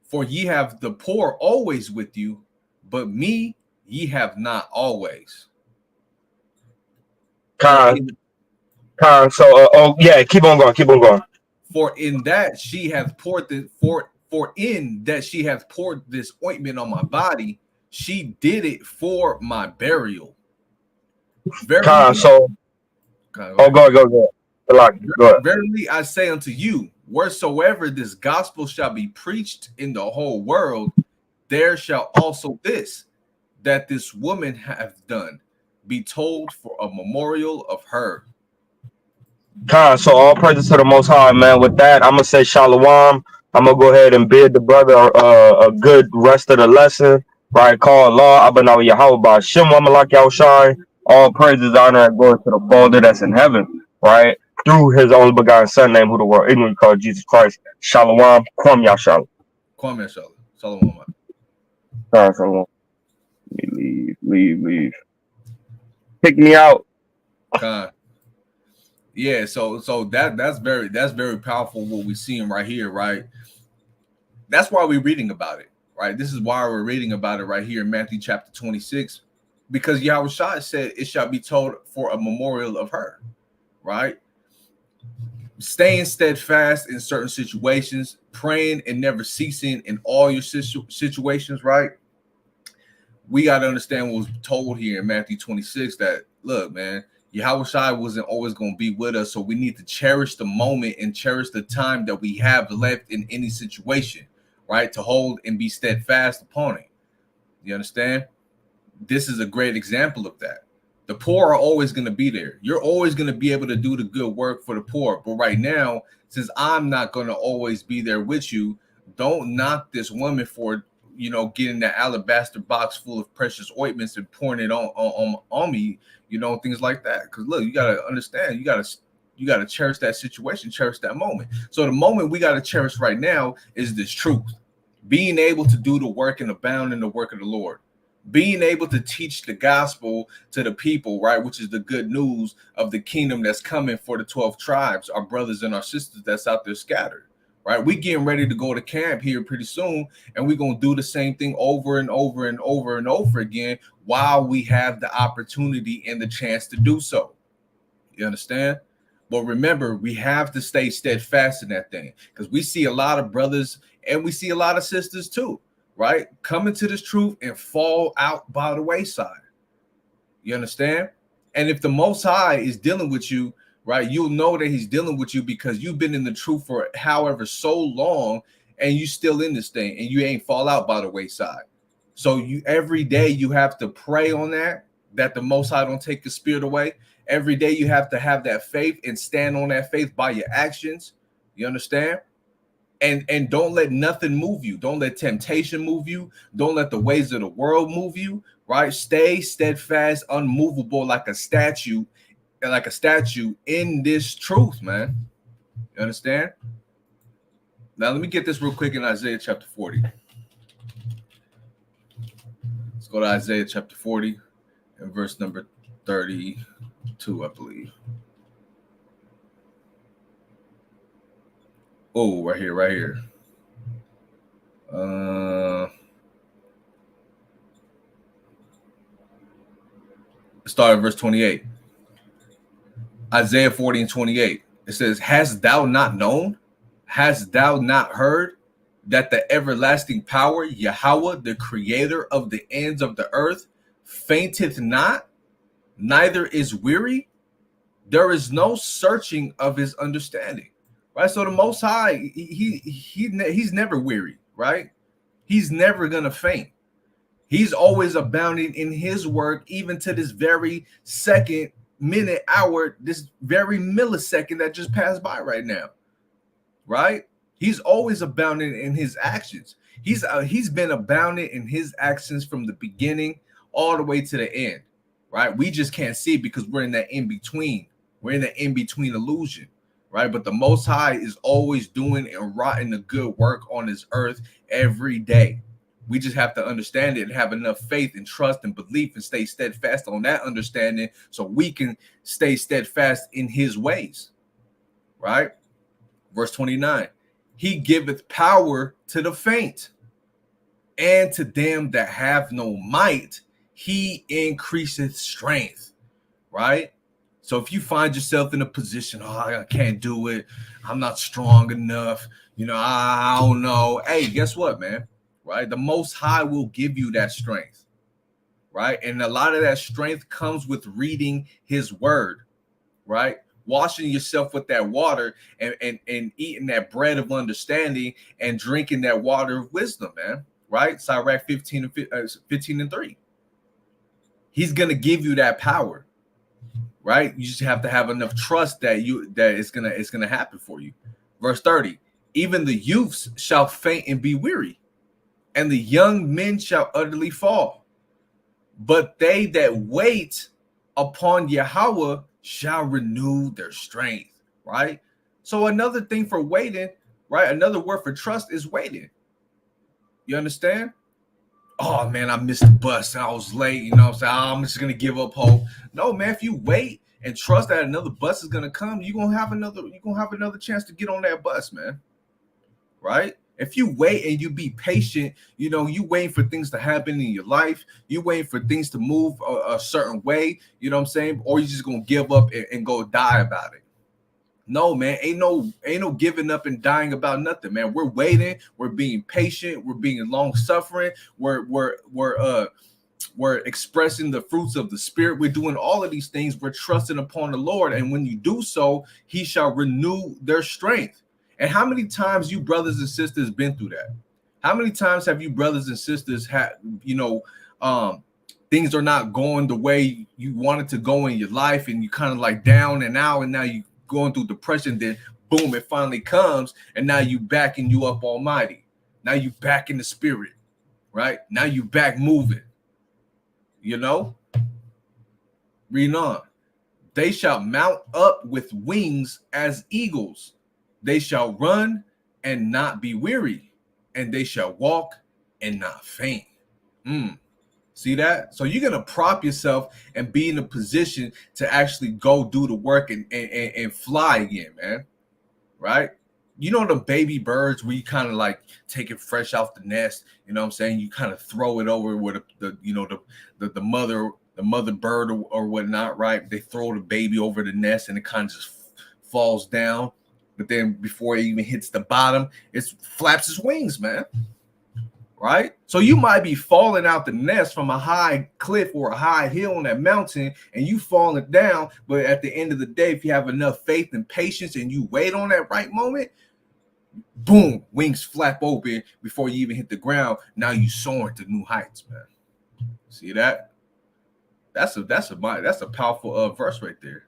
For ye have the poor always with you, but me ye have not always. Con. So, keep on going. For in that she hath poured this ointment on my body, she did it for my burial. Con. So, go ahead. Verily I say unto you, wheresoever this gospel shall be preached in the whole world, there shall also this, that this woman hath done, be told for a memorial of her. Con, so all praises to the Most High, man. With that, I'm gonna say shalom. I'm gonna go ahead and bid the brother a good rest of the lesson. Right, call law. Abanaw Yahweh Shem Wamalak Yahushai. All praises, honor, and glory to the Father that's in heaven. Right, through His only begotten Son, named who the world ignorantly called Jesus Christ. Shalom, Kwam Yahshua. Kwam Yahshua. Shalom. Shalom. Leave. Pick me out. Con. Yeah, so that's very powerful what we're seeing right here, right? That's why we're reading about it, right? This is why we're reading about it right here in Matthew chapter 26, because Yahushua said it shall be told for a memorial of her, right? Staying steadfast in certain situations, praying and never ceasing in all your situations, right? We got to understand what was told here in Matthew 26, that look, man, Yahushua wasn't always going to be with us, so we need to cherish the moment and cherish the time that we have left in any situation, right? To hold and be steadfast upon it. You understand? This is a great example of that. The poor are always going to be there. You're always going to be able to do the good work for the poor. But right now, since I'm not going to always be there with you, don't knock this woman for, getting that alabaster box full of precious ointments and pouring it on me, things like that. Because look, you got to understand, you got to cherish that situation, cherish that moment. So the moment we got to cherish right now is this truth, being able to do the work and abound in the work of the Lord, being able to teach the gospel to the people, right? Which is the good news of the kingdom that's coming for the 12 tribes, our brothers and our sisters that's out there scattered. Right, we getting ready to go to camp here pretty soon, and we're gonna do the same thing over and over and over and over again while we have the opportunity and the chance to do so. You understand? But remember, we have to stay steadfast in that thing, because we see a lot of brothers and we see a lot of sisters too, right? Come into this truth and fall out by the wayside. You understand? And if the Most High is dealing with you, right, you'll know that he's dealing with you because you've been in the truth for however so long, and you still in this thing and you ain't fall out by the wayside. So you every day you have to pray on that the Most High don't take the spirit away. Every day you have to have that faith and stand on that faith by your actions. You understand? And don't let nothing move you. Don't let temptation move you. Don't let the ways of the world move you. Right? Stay steadfast, unmovable, like a statue in this truth, man. You understand? Now let me get this real quick in Isaiah chapter 40. Let's go to Isaiah chapter 40 and verse number 32, I believe. Oh, right here. Start at verse 28. Isaiah 40 and 28. It says, "Hast thou not known? Hast thou not heard that the everlasting power, Yahweh, the creator of the ends of the earth, fainteth not, neither is weary? There is no searching of his understanding." Right? So the Most High, he's never weary, right? He's never gonna faint. He's always abounding in his work, even to this very second, minute, hour, this very millisecond that just passed by right now. Right? He's always abounding in his actions. He's been abounding in his actions from the beginning all the way to the end. Right? We just can't see it because we're in that in between. We're in the in between illusion. Right? But the Most High is always doing and writing the good work on this earth every day. We just have to understand it and have enough faith and trust and belief and stay steadfast on that understanding so we can stay steadfast in his ways. Right? Verse 29. He giveth power to the faint, and to them that have no might, he increaseth strength. Right? So if you find yourself in a position, oh, I can't do it, I'm not strong enough, I don't know. Hey, guess what, man? Right? The Most High will give you that strength. Right? And a lot of that strength comes with reading his word. Right? Washing yourself with that water and eating that bread of understanding and drinking that water of wisdom, man. Right? Sirach 15 and 3. He's going to give you that power. Right? You just have to have enough trust that it's gonna happen for you. Verse 30. Even the youths shall faint and be weary, and the young men shall utterly fall. But they that wait upon Yahweh shall renew their strength. Right? So another thing for waiting, right? Another word for trust is waiting. You understand? Oh man, I missed the bus and I was late. I'm just gonna give up hope. No, man, if you wait and trust that another bus is gonna come, you're gonna have another chance to get on that bus, man. Right? If you wait and you be patient, you waiting for things to happen in your life, you waiting for things to move a certain way, you know what I'm saying? Or you just gonna give up and go die about it. No, man, ain't no giving up and dying about nothing, man. We're waiting, we're being patient, we're being long suffering, we're expressing the fruits of the spirit. We're doing all of these things. We're trusting upon the Lord, and when you do so, he shall renew their strength. And how many times you brothers and sisters been through that? How many times have you brothers and sisters had, things are not going the way you wanted to go in your life, and you kind of like down and out, and now you going through depression, then boom, it finally comes, and now you backing you up almighty. Now you back in the spirit, right? Now you back moving. Reading on. They shall mount up with wings as eagles. They shall run and not be weary, and they shall walk and not faint. See that? So you're gonna prop yourself and be in a position to actually go do the work and fly again, man. Right? The baby birds where you kind of like take it fresh off the nest, you know what I'm saying? You kind of throw it over with the mother bird or whatnot, right? They throw the baby over the nest and it kind of just falls down, but then before it even hits the bottom, it flaps its wings, man. Right? So you might be falling out the nest from a high cliff or a high hill on that mountain, and you falling down, but at the end of the day, if you have enough faith and patience and you wait on that right moment, boom, wings flap open before you even hit the ground. Now you soaring to new heights, man. See that? That's a powerful verse right there,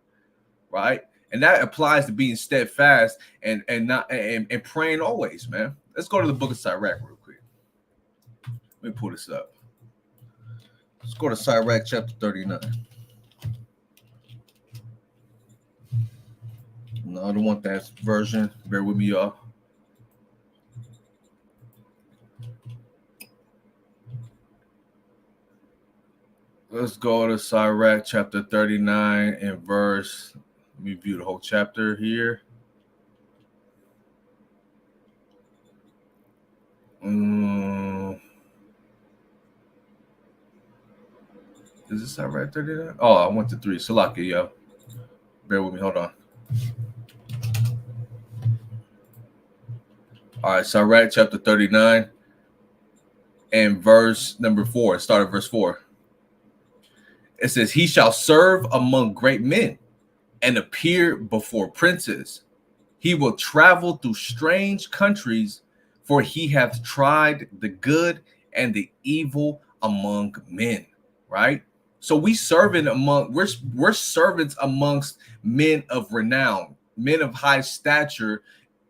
right? And that applies to being steadfast and praying always, man. Let's go to the book of Sirach real quick. Let me pull this up. Let's go to Sirach chapter 39. No, I don't want that version. Bear with me, y'all. Let's go to Sirach chapter 39 and verse. Let me view the whole chapter here. Is this Sirach 39? Oh, I went to 3. Salaki, yo. Bear with me. Hold on. All right, Sirach chapter 39 and verse number 4. Start at verse 4. It says, he shall serve among great men and appear before princes. He will travel through strange countries, for he hath tried the good and the evil among men. Right? So we're servants amongst men of renown, men of high stature,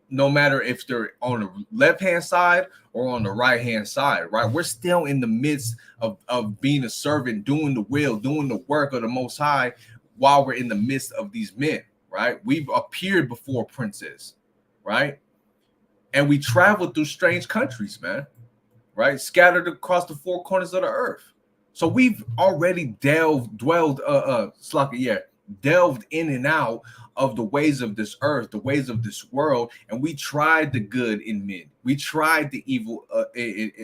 no matter if they're on the left-hand side or on the right-hand side, right? We're still in the midst of being a servant, doing the will, doing the work of the Most High while we're in the midst of these men, right? We've appeared before princes, right? And we traveled through strange countries, man, right? Scattered across the 4 corners of the earth. So we've already delved in and out of the ways of this earth, the ways of this world, and we tried the good in men. We tried the evil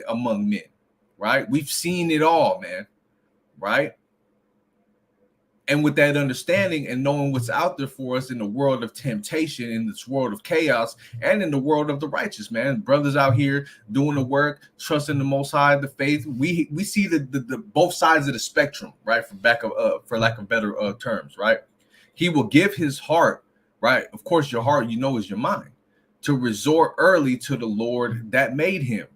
among men, right? We've seen it all, man, right? And with that understanding and knowing what's out there for us in the world of temptation, in this world of chaos, and in the world of the righteous, man, brothers out here doing the work, trusting the Most High, the faith. We see the both sides of the spectrum, right? For lack of better terms, right? He will give his heart, right? Of course, your heart, is your mind, to resort early to the Lord that made him,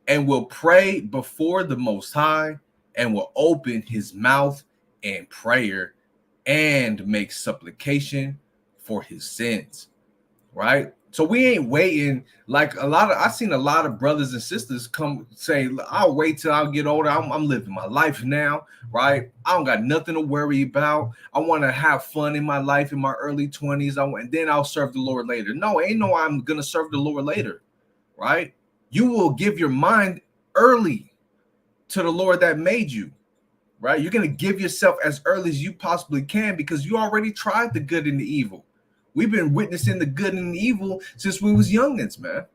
and will pray before the Most High, and will open his mouth in prayer and make supplication for his sins, right? So we ain't waiting like I've seen a lot of brothers and sisters come say, I'll wait till I get older. I'm living my life now, right? I don't got nothing to worry about. I want to have fun in my life in my early 20s. And then I'll serve the Lord later. No, ain't no I'm going to serve the Lord later, right? You will give your mind early to the Lord that made you, right? You're going to give yourself as early as you possibly can because you already tried the good and the evil. We've been witnessing the good and the evil since we was youngins, man.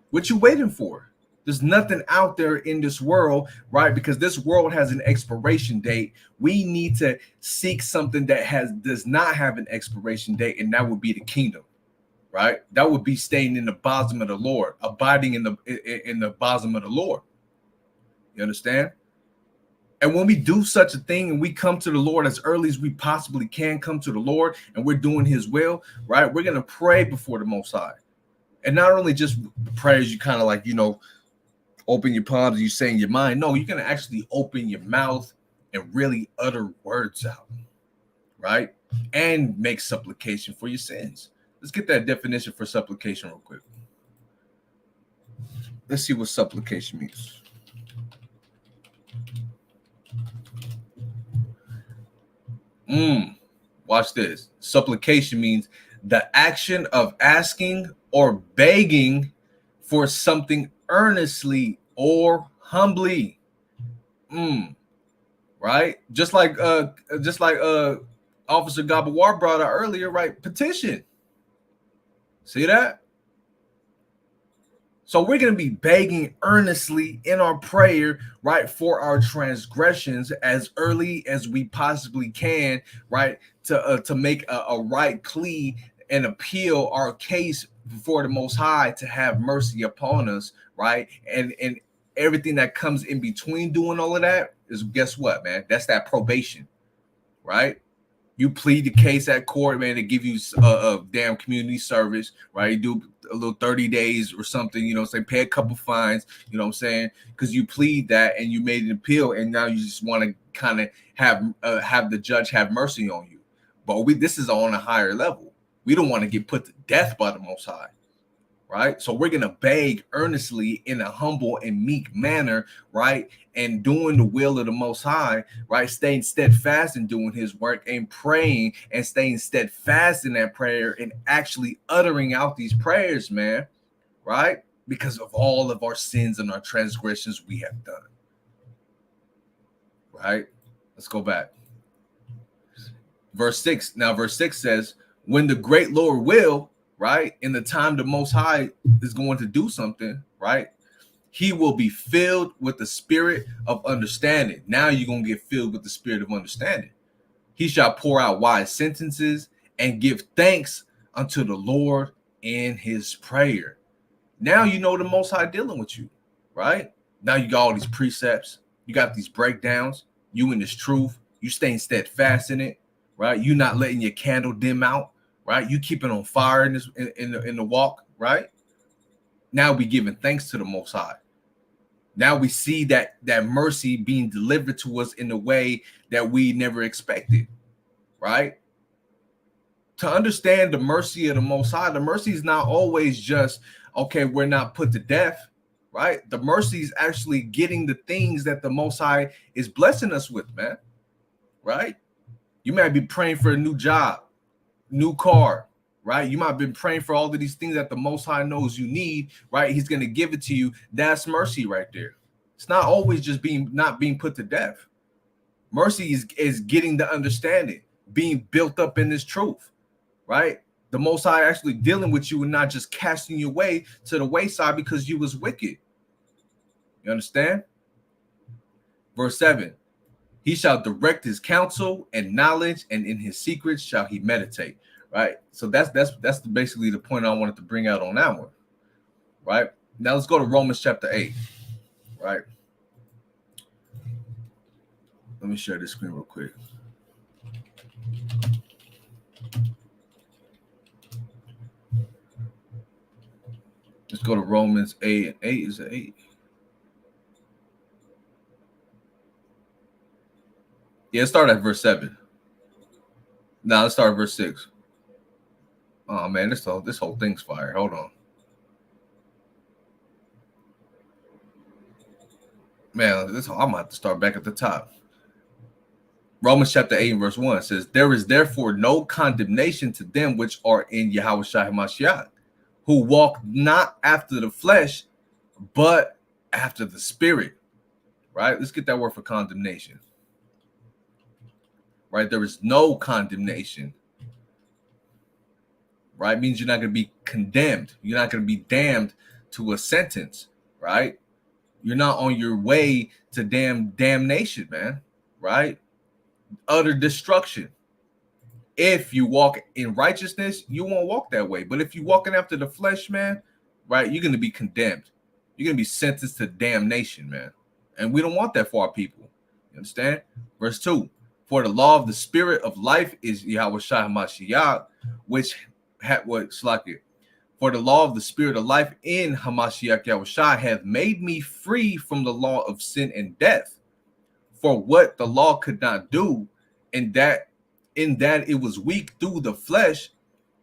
What you waiting for? There's nothing out there in this world, right? Because this world has an expiration date. We need to seek something that does not have an expiration date, and that would be the kingdom, right? That would be staying in the bosom of the Lord, abiding in the bosom of the Lord. You understand? And when we do such a thing and we come to the Lord as early as we possibly can come to the Lord and we're doing his will, right? We're going to pray before the Most High. And not only just the prayers, you kind of like, open your palms and you say in your mind. No, you're going to actually open your mouth and really utter words out, right? And make supplication for your sins. Let's get that definition for supplication real quick. Let's see what supplication means. Watch this. Supplication means the action of asking or begging for something earnestly or humbly. Right? Just like Officer Gabawar brought out earlier, right? Petition. See that? So we're going to be begging earnestly in our prayer, right, for our transgressions as early as we possibly can, right, to make a right plea and appeal our case before the Most High to have mercy upon us, right? And everything that comes in between doing all of that is, guess what, man? That's that probation, right? You plead the case at court, man. They give you a damn community service, right? You do a little 30 days or something, you know, say pay a couple fines, you know what I'm saying? Because you plead that and you made an appeal, and now you just want to kind of have the judge have mercy on you. But this is on a higher level. We don't want to get put to death by the Most High, right? So we're gonna beg earnestly in a humble and meek manner, right? And doing the will of the Most High, right? Staying steadfast in doing His work and praying and staying steadfast in that prayer and actually uttering out these prayers, man, right? Because of all of our sins and our transgressions we have done, right? Let's go back. Verse 6. Now, verse 6 says, when the great Lord will, right, in the time the Most High is going to do something, right, He will be filled with the spirit of understanding. Now you're going to get filled with the spirit of understanding. He shall pour out wise sentences and give thanks unto the Lord in His prayer. Now you know the Most High dealing with you, right? Now you got all these precepts. You got these breakdowns. You in this truth. You staying steadfast in it, right? You not letting your candle dim out, right? You keeping on fire in this in the walk, right? Now we giving thanks to the Most High. Now we see that mercy being delivered to us in a way that we never expected, right? To understand the mercy of the Most High, the mercy is not always just, okay, we're not put to death, right? The mercy is actually getting the things that the Most High is blessing us with, man, right? You might be praying for a new job, new car, right? You might have been praying for all of these things that the Most High knows you need, right? He's going to give it to you. That's mercy right there. It's not always just not being put to death. Mercy is getting the understanding, being built up in this truth, right? The Most High actually dealing with you and not just casting you away to the wayside because you was wicked. You understand? Verse 7. He shall direct his counsel and knowledge, and in his secrets shall he meditate. Right. So that's basically the point I wanted to bring out on that one. Right. Now let's go to Romans chapter 8. Right. Let me share this screen real quick. Let's go to Romans 8. 8 is 8. Yeah, let's start at verse 7. Now let's start at verse 6. Oh man, this whole thing's fire. Hold on. Man, I'm gonna have to start back at the top. Romans chapter 8 and verse 1 says, there is therefore no condemnation to them which are in Yahushua HaMashiach, who walk not after the flesh, but after the spirit. Right? Let's get that word for condemnation. Right? There is no condemnation. Right? Means you're not going to be condemned. You're not going to be damned to a sentence. Right? You're not on your way to damnation, man. Right? Utter destruction. If you walk in righteousness, you won't walk that way. But if you're walking after the flesh, man, right, you're going to be condemned. You're going to be sentenced to damnation, man. And we don't want that for our people. You understand? Verse 2. For the law of the spirit of life is Yahushua HaMashiach, which had what Slakia. For the law of the spirit of life in Hamashiach Yahushua hath made me free from the law of sin and death. For what the law could not do, in that it was weak through the flesh,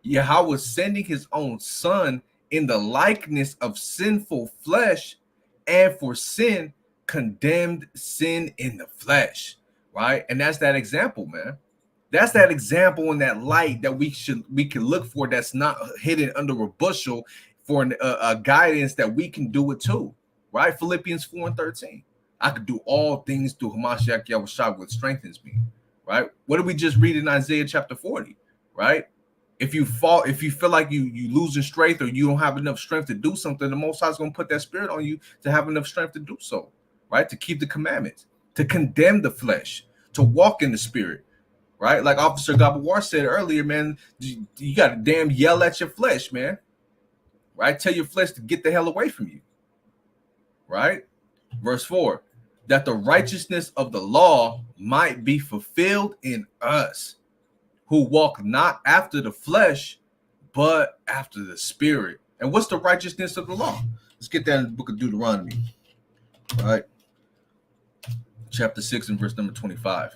Yahweh sending his own son in the likeness of sinful flesh, and for sin condemned sin in the flesh. Right? And that's that example, man. That's that example and that light that we can look for, that's not hidden under a bushel, for a guidance that we can do it too. Right? Philippians 4 and 13. I could do all things through Hamashiach Yahushua, which strengthens me. Right? What did we just read in Isaiah chapter 40? Right? If you feel like you losing strength, or you don't have enough strength to do something, the Most High is going to put that spirit on you to have enough strength to do so. Right? To keep the commandments, to condemn the flesh, to walk in the spirit. right? Like Officer Gabawar said earlier, man, you got to damn yell at your flesh, man, right? Tell your flesh to get the hell away from you, right? Verse 4, that the righteousness of the law might be fulfilled in us, who walk not after the flesh, but after the spirit. And what's the righteousness of the law? Let's get that in the book of Deuteronomy, right? Chapter 6 and verse number 25,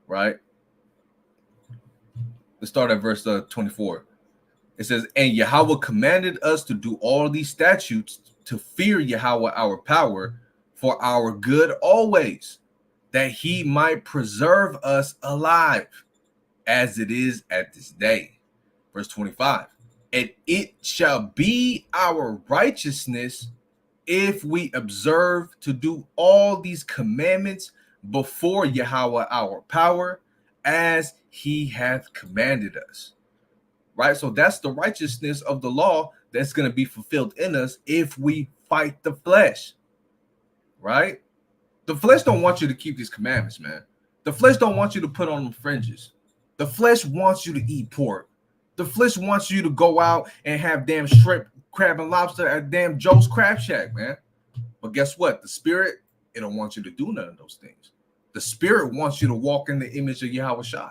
right? Let's start at verse 24. It says, and Yahweh commanded us to do all these statutes, to fear Yahweh our power, for our good always, that he might preserve us alive, as it is at this day. Verse 25, and it shall be our righteousness if we observe to do all these commandments before Yahweh our power, as he hath commanded us. Right? So that's the righteousness of the law that's going to be fulfilled in us if we fight the flesh. Right? The flesh don't want you to keep these commandments, man. The flesh don't want you to put on them fringes. The flesh wants you to eat pork. The flesh wants you to go out and have damn shrimp, crab, and lobster at damn Joe's Crab Shack, man. But guess what? The spirit, it don't want you to do none of those things. The spirit wants you to walk in the image of Yahweh Shai.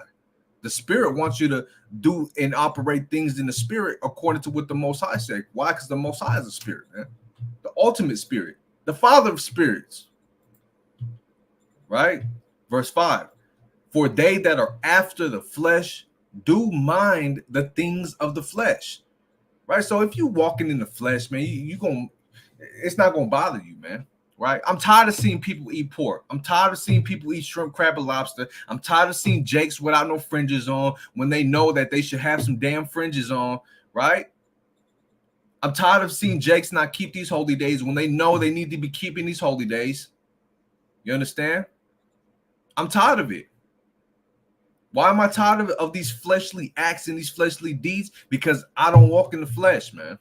The spirit wants you to do and operate things in the spirit according to what the Most High said. Why? Because the Most High is a spirit, man. The ultimate spirit, the Father of spirits. Right? Verse 5. For they that are after the flesh do mind the things of the flesh. Right? So if you walking in the flesh, man, it's not gonna bother you, man. Right? I'm tired of seeing people eat pork. I'm tired of seeing people eat shrimp, crab, and lobster. I'm tired of seeing jakes without no fringes on when they know that they should have some damn fringes on, right? I'm tired of seeing jakes not keep these holy days when they know they need to be keeping these holy days. You understand? I'm tired of it. Why am I tired of these fleshly acts and these fleshly deeds? Because I don't walk in the flesh, man.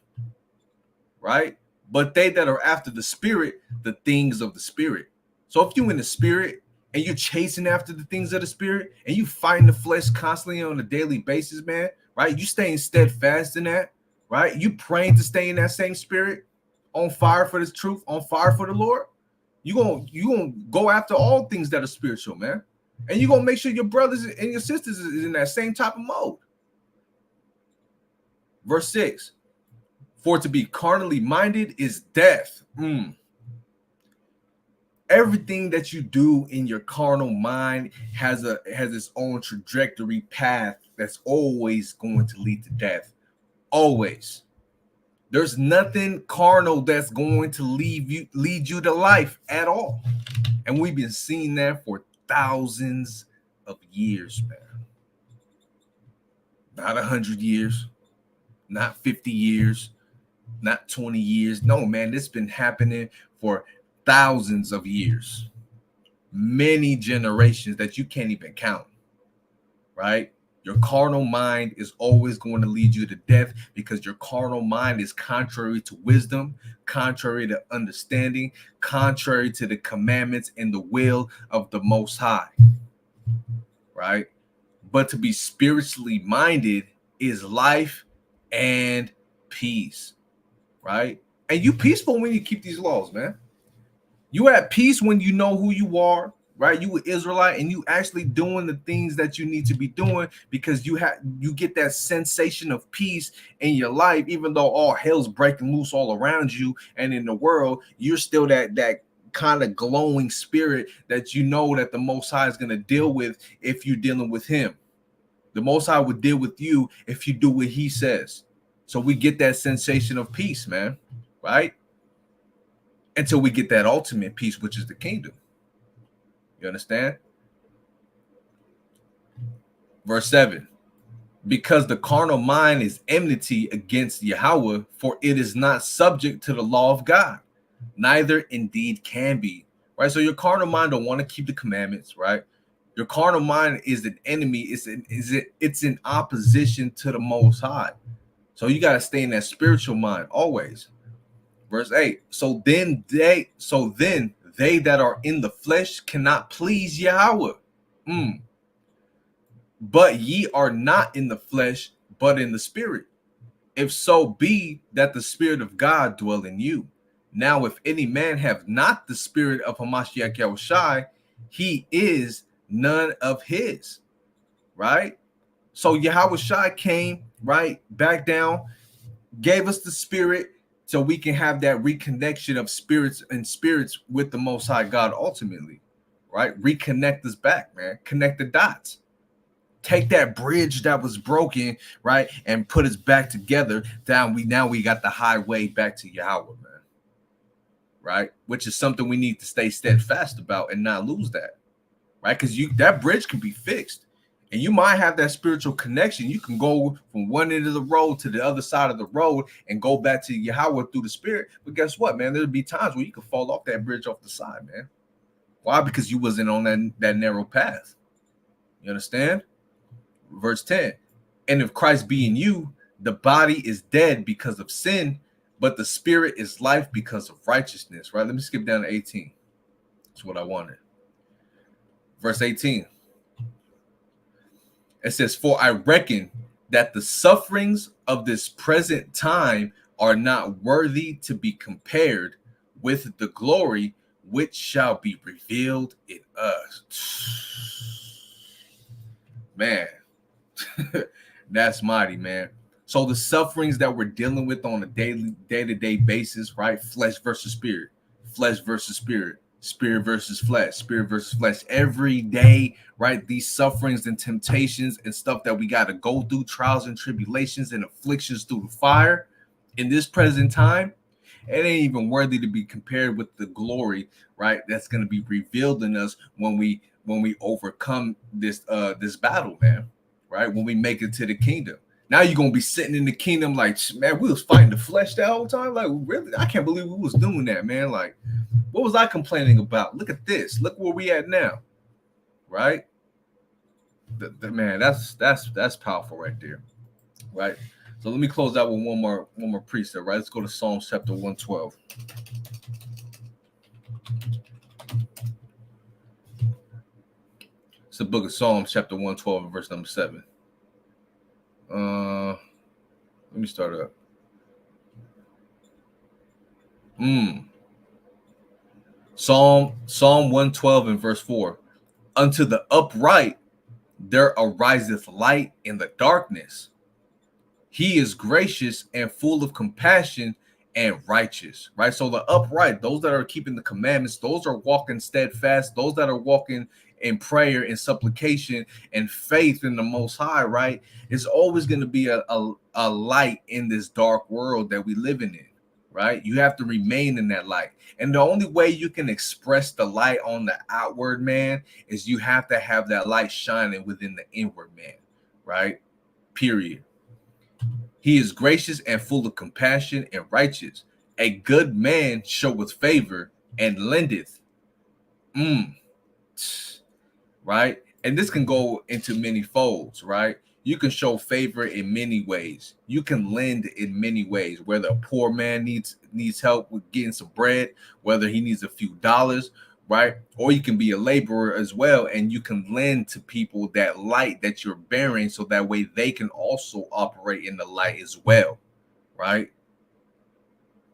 Right? But they that are after the spirit, the things of the spirit. So if you're in the spirit and you're chasing after the things of the spirit and you fighting the flesh constantly on a daily basis, man, right? You staying steadfast in that, right? You praying to stay in that same spirit, on fire for this truth, on fire for the Lord. You gonna go after all things that are spiritual, man. And you're gonna make sure your brothers and your sisters is in that same type of mode. Verse 6. For to be carnally minded is death. Everything that you do in your carnal mind has its own trajectory path that's always going to lead to death. Always. There's nothing carnal that's going to lead you to life at all. And we've been seeing that for thousands of years, man. Not 100 years, not 50 years, not 20 years. No, man, this has been happening for thousands of years, many generations that you can't even count, right? Your carnal mind is always going to lead you to death because your carnal mind is contrary to wisdom, contrary to understanding, contrary to the commandments and the will of the Most High, right? But to be spiritually minded is life and peace, right? And you peaceful when you keep these laws, man. You at peace when you know who you are, right? You an Israelite and you actually doing the things that you need to be doing because you get that sensation of peace in your life, even though all hell's breaking loose all around you and in the world, you're still that kind of glowing spirit that you know that the Most High is going to deal with if you're dealing with him. The Most High would deal with you if you do what he says. So we get that sensation of peace, man, right? Until we get that ultimate peace, which is the kingdom. You understand? Verse 7. Because the carnal mind is enmity against Yahweh, for it is not subject to the law of God, neither indeed can be. Right? So your carnal mind don't want to keep the commandments, right? Your carnal mind is an enemy. It's in opposition to the Most High. So you got to stay in that spiritual mind always. Verse 8. So then they that are in the flesh cannot please Yahweh. But ye are not in the flesh, but in the spirit. If so be that the spirit of God dwell in you. Now, if any man have not the spirit of Hamashiach Yahushai, he is none of his. Right? So Yahushai came, right, back down, gave us the spirit so we can have that reconnection of spirits and spirits with the Most High God ultimately, right? Reconnect us back, man. Connect the dots. Take that bridge that was broken, right, and put us back together. Now we got the highway back to Yahweh, man. Right? Which is something we need to stay steadfast about and not lose that, right? Because that bridge can be fixed. And you might have that spiritual connection. You can go from one end of the road to the other side of the road and go back to Yahweh through the spirit. But guess what, man? There'll be times where you can fall off that bridge off the side, man. Why? Because you wasn't on that narrow path. You understand? Verse 10. And if Christ be in you, the body is dead because of sin, but the spirit is life because of righteousness. Right? Let me skip down to 18. That's what I wanted. Verse 18. It says, for I reckon that the sufferings of this present time are not worthy to be compared with the glory which shall be revealed in us. Man, that's mighty, man. So the sufferings that we're dealing with on a day-to-day basis, right? Flesh versus spirit, flesh versus spirit, spirit versus flesh, spirit versus flesh. Every day, right? These sufferings and temptations and stuff that we got to go through, trials and tribulations and afflictions through the fire in this present time, it ain't even worthy to be compared with the glory, right? That's going to be revealed in us when we overcome this battle, man. Right? When we make it to the kingdom. Now you're gonna be sitting in the kingdom like, man, we was fighting the flesh that whole time. Like, really? I can't believe we was doing that, man. Like, what was I complaining about? Look at this. Look where we at now. Right? Man, that's powerful right there. Right? So let me close out with one more precept, right? Let's go to Psalms chapter 112. It's the book of Psalms, chapter 112, and verse number 7. Let me start up. Psalm 112 and verse 4. Unto the upright there ariseth light in the darkness. He is gracious and full of compassion and righteous. Right? So the upright, those that are keeping the commandments, those are walking steadfast, those that are walking in prayer and supplication and faith in the Most High, right? It's always going to be a light in this dark world that we living in, right? You have to remain in that light. And the only way you can express the light on the outward man is you have to have that light shining within the inward man, right? Period. He is gracious and full of compassion and righteous. A good man showeth favor and lendeth. Right? And this can go into many folds, right? You can show favor in many ways. You can lend in many ways, whether a poor man needs help with getting some bread, whether he needs a few dollars, right? Or you can be a laborer as well, and you can lend to people that light that you're bearing so that way they can also operate in the light as well, right?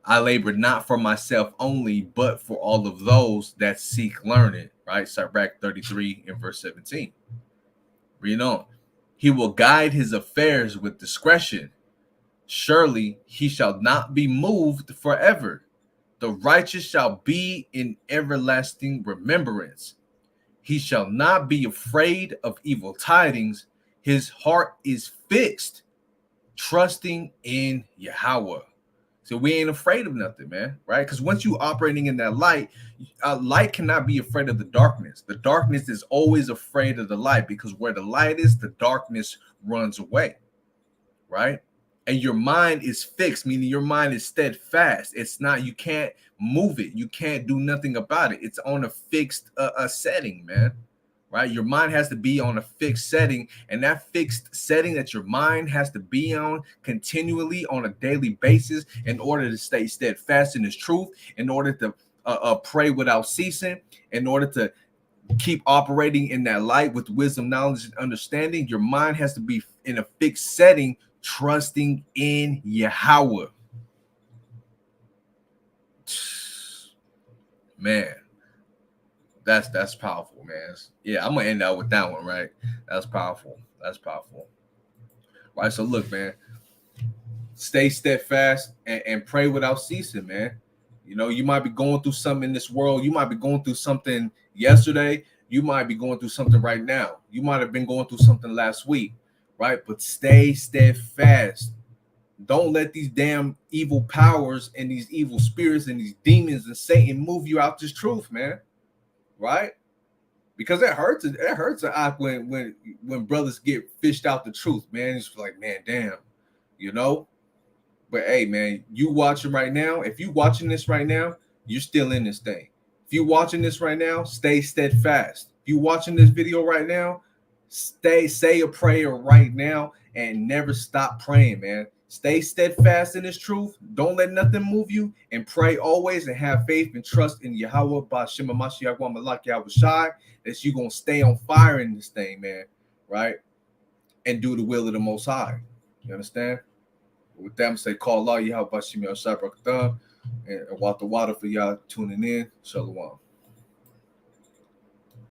I labor not for myself only, but for all of those that seek learning, right? Sirach 33 and verse 17. Read on. He will guide his affairs with discretion. Surely he shall not be moved forever. The righteous shall be in everlasting remembrance. He shall not be afraid of evil tidings. His heart is fixed, trusting in Yahweh. So we ain't afraid of nothing, man, right? Because once you operating in that light, light cannot be afraid of the darkness. The darkness is always afraid of the light because where the light is, the darkness runs away, right? And your mind is fixed, meaning your mind is steadfast. It's not, you can't move it. You can't do nothing about it. It's on a fixed setting, man. Right? Your mind has to be on a fixed setting, and that fixed setting that your mind has to be on continually on a daily basis in order to stay steadfast in His truth, in order to pray without ceasing, in order to keep operating in that light with wisdom, knowledge, and understanding. Your mind has to be in a fixed setting, trusting in Yahweh. Man, that's powerful, man. Yeah, I'm gonna end out with that one, right? That's powerful. That's powerful. Right. So look, man, stay steadfast and pray without ceasing, man. You know, you might be going through something in this world. You might be going through something yesterday. You might be going through something right now. You might have been going through something last week, right? But stay steadfast. Don't let these damn evil powers and these evil spirits and these demons and Satan move you out this truth, man. Right? Because it hurts. It hurts a lot when brothers get fished out the truth, man. It's like, man, damn, you know. But hey, man, you watching right now. If you watching this right now, you're still in this thing. If you watching this right now, stay steadfast. If you watching this video right now, say a prayer right now and never stop praying, man. Stay steadfast in this truth. Don't let nothing move you, and pray always and have faith and trust in Yahweh Ba'Shem Mashiach wa Malak Yahweh Shai, that you're gonna stay on fire in this thing, man. Right? And do the will of the Most High. You understand? With that, I'm say K.O.Y, Yahweh Ba'Shem Yahweh Shai Brakatan, and water for y'all tuning in. Shalom.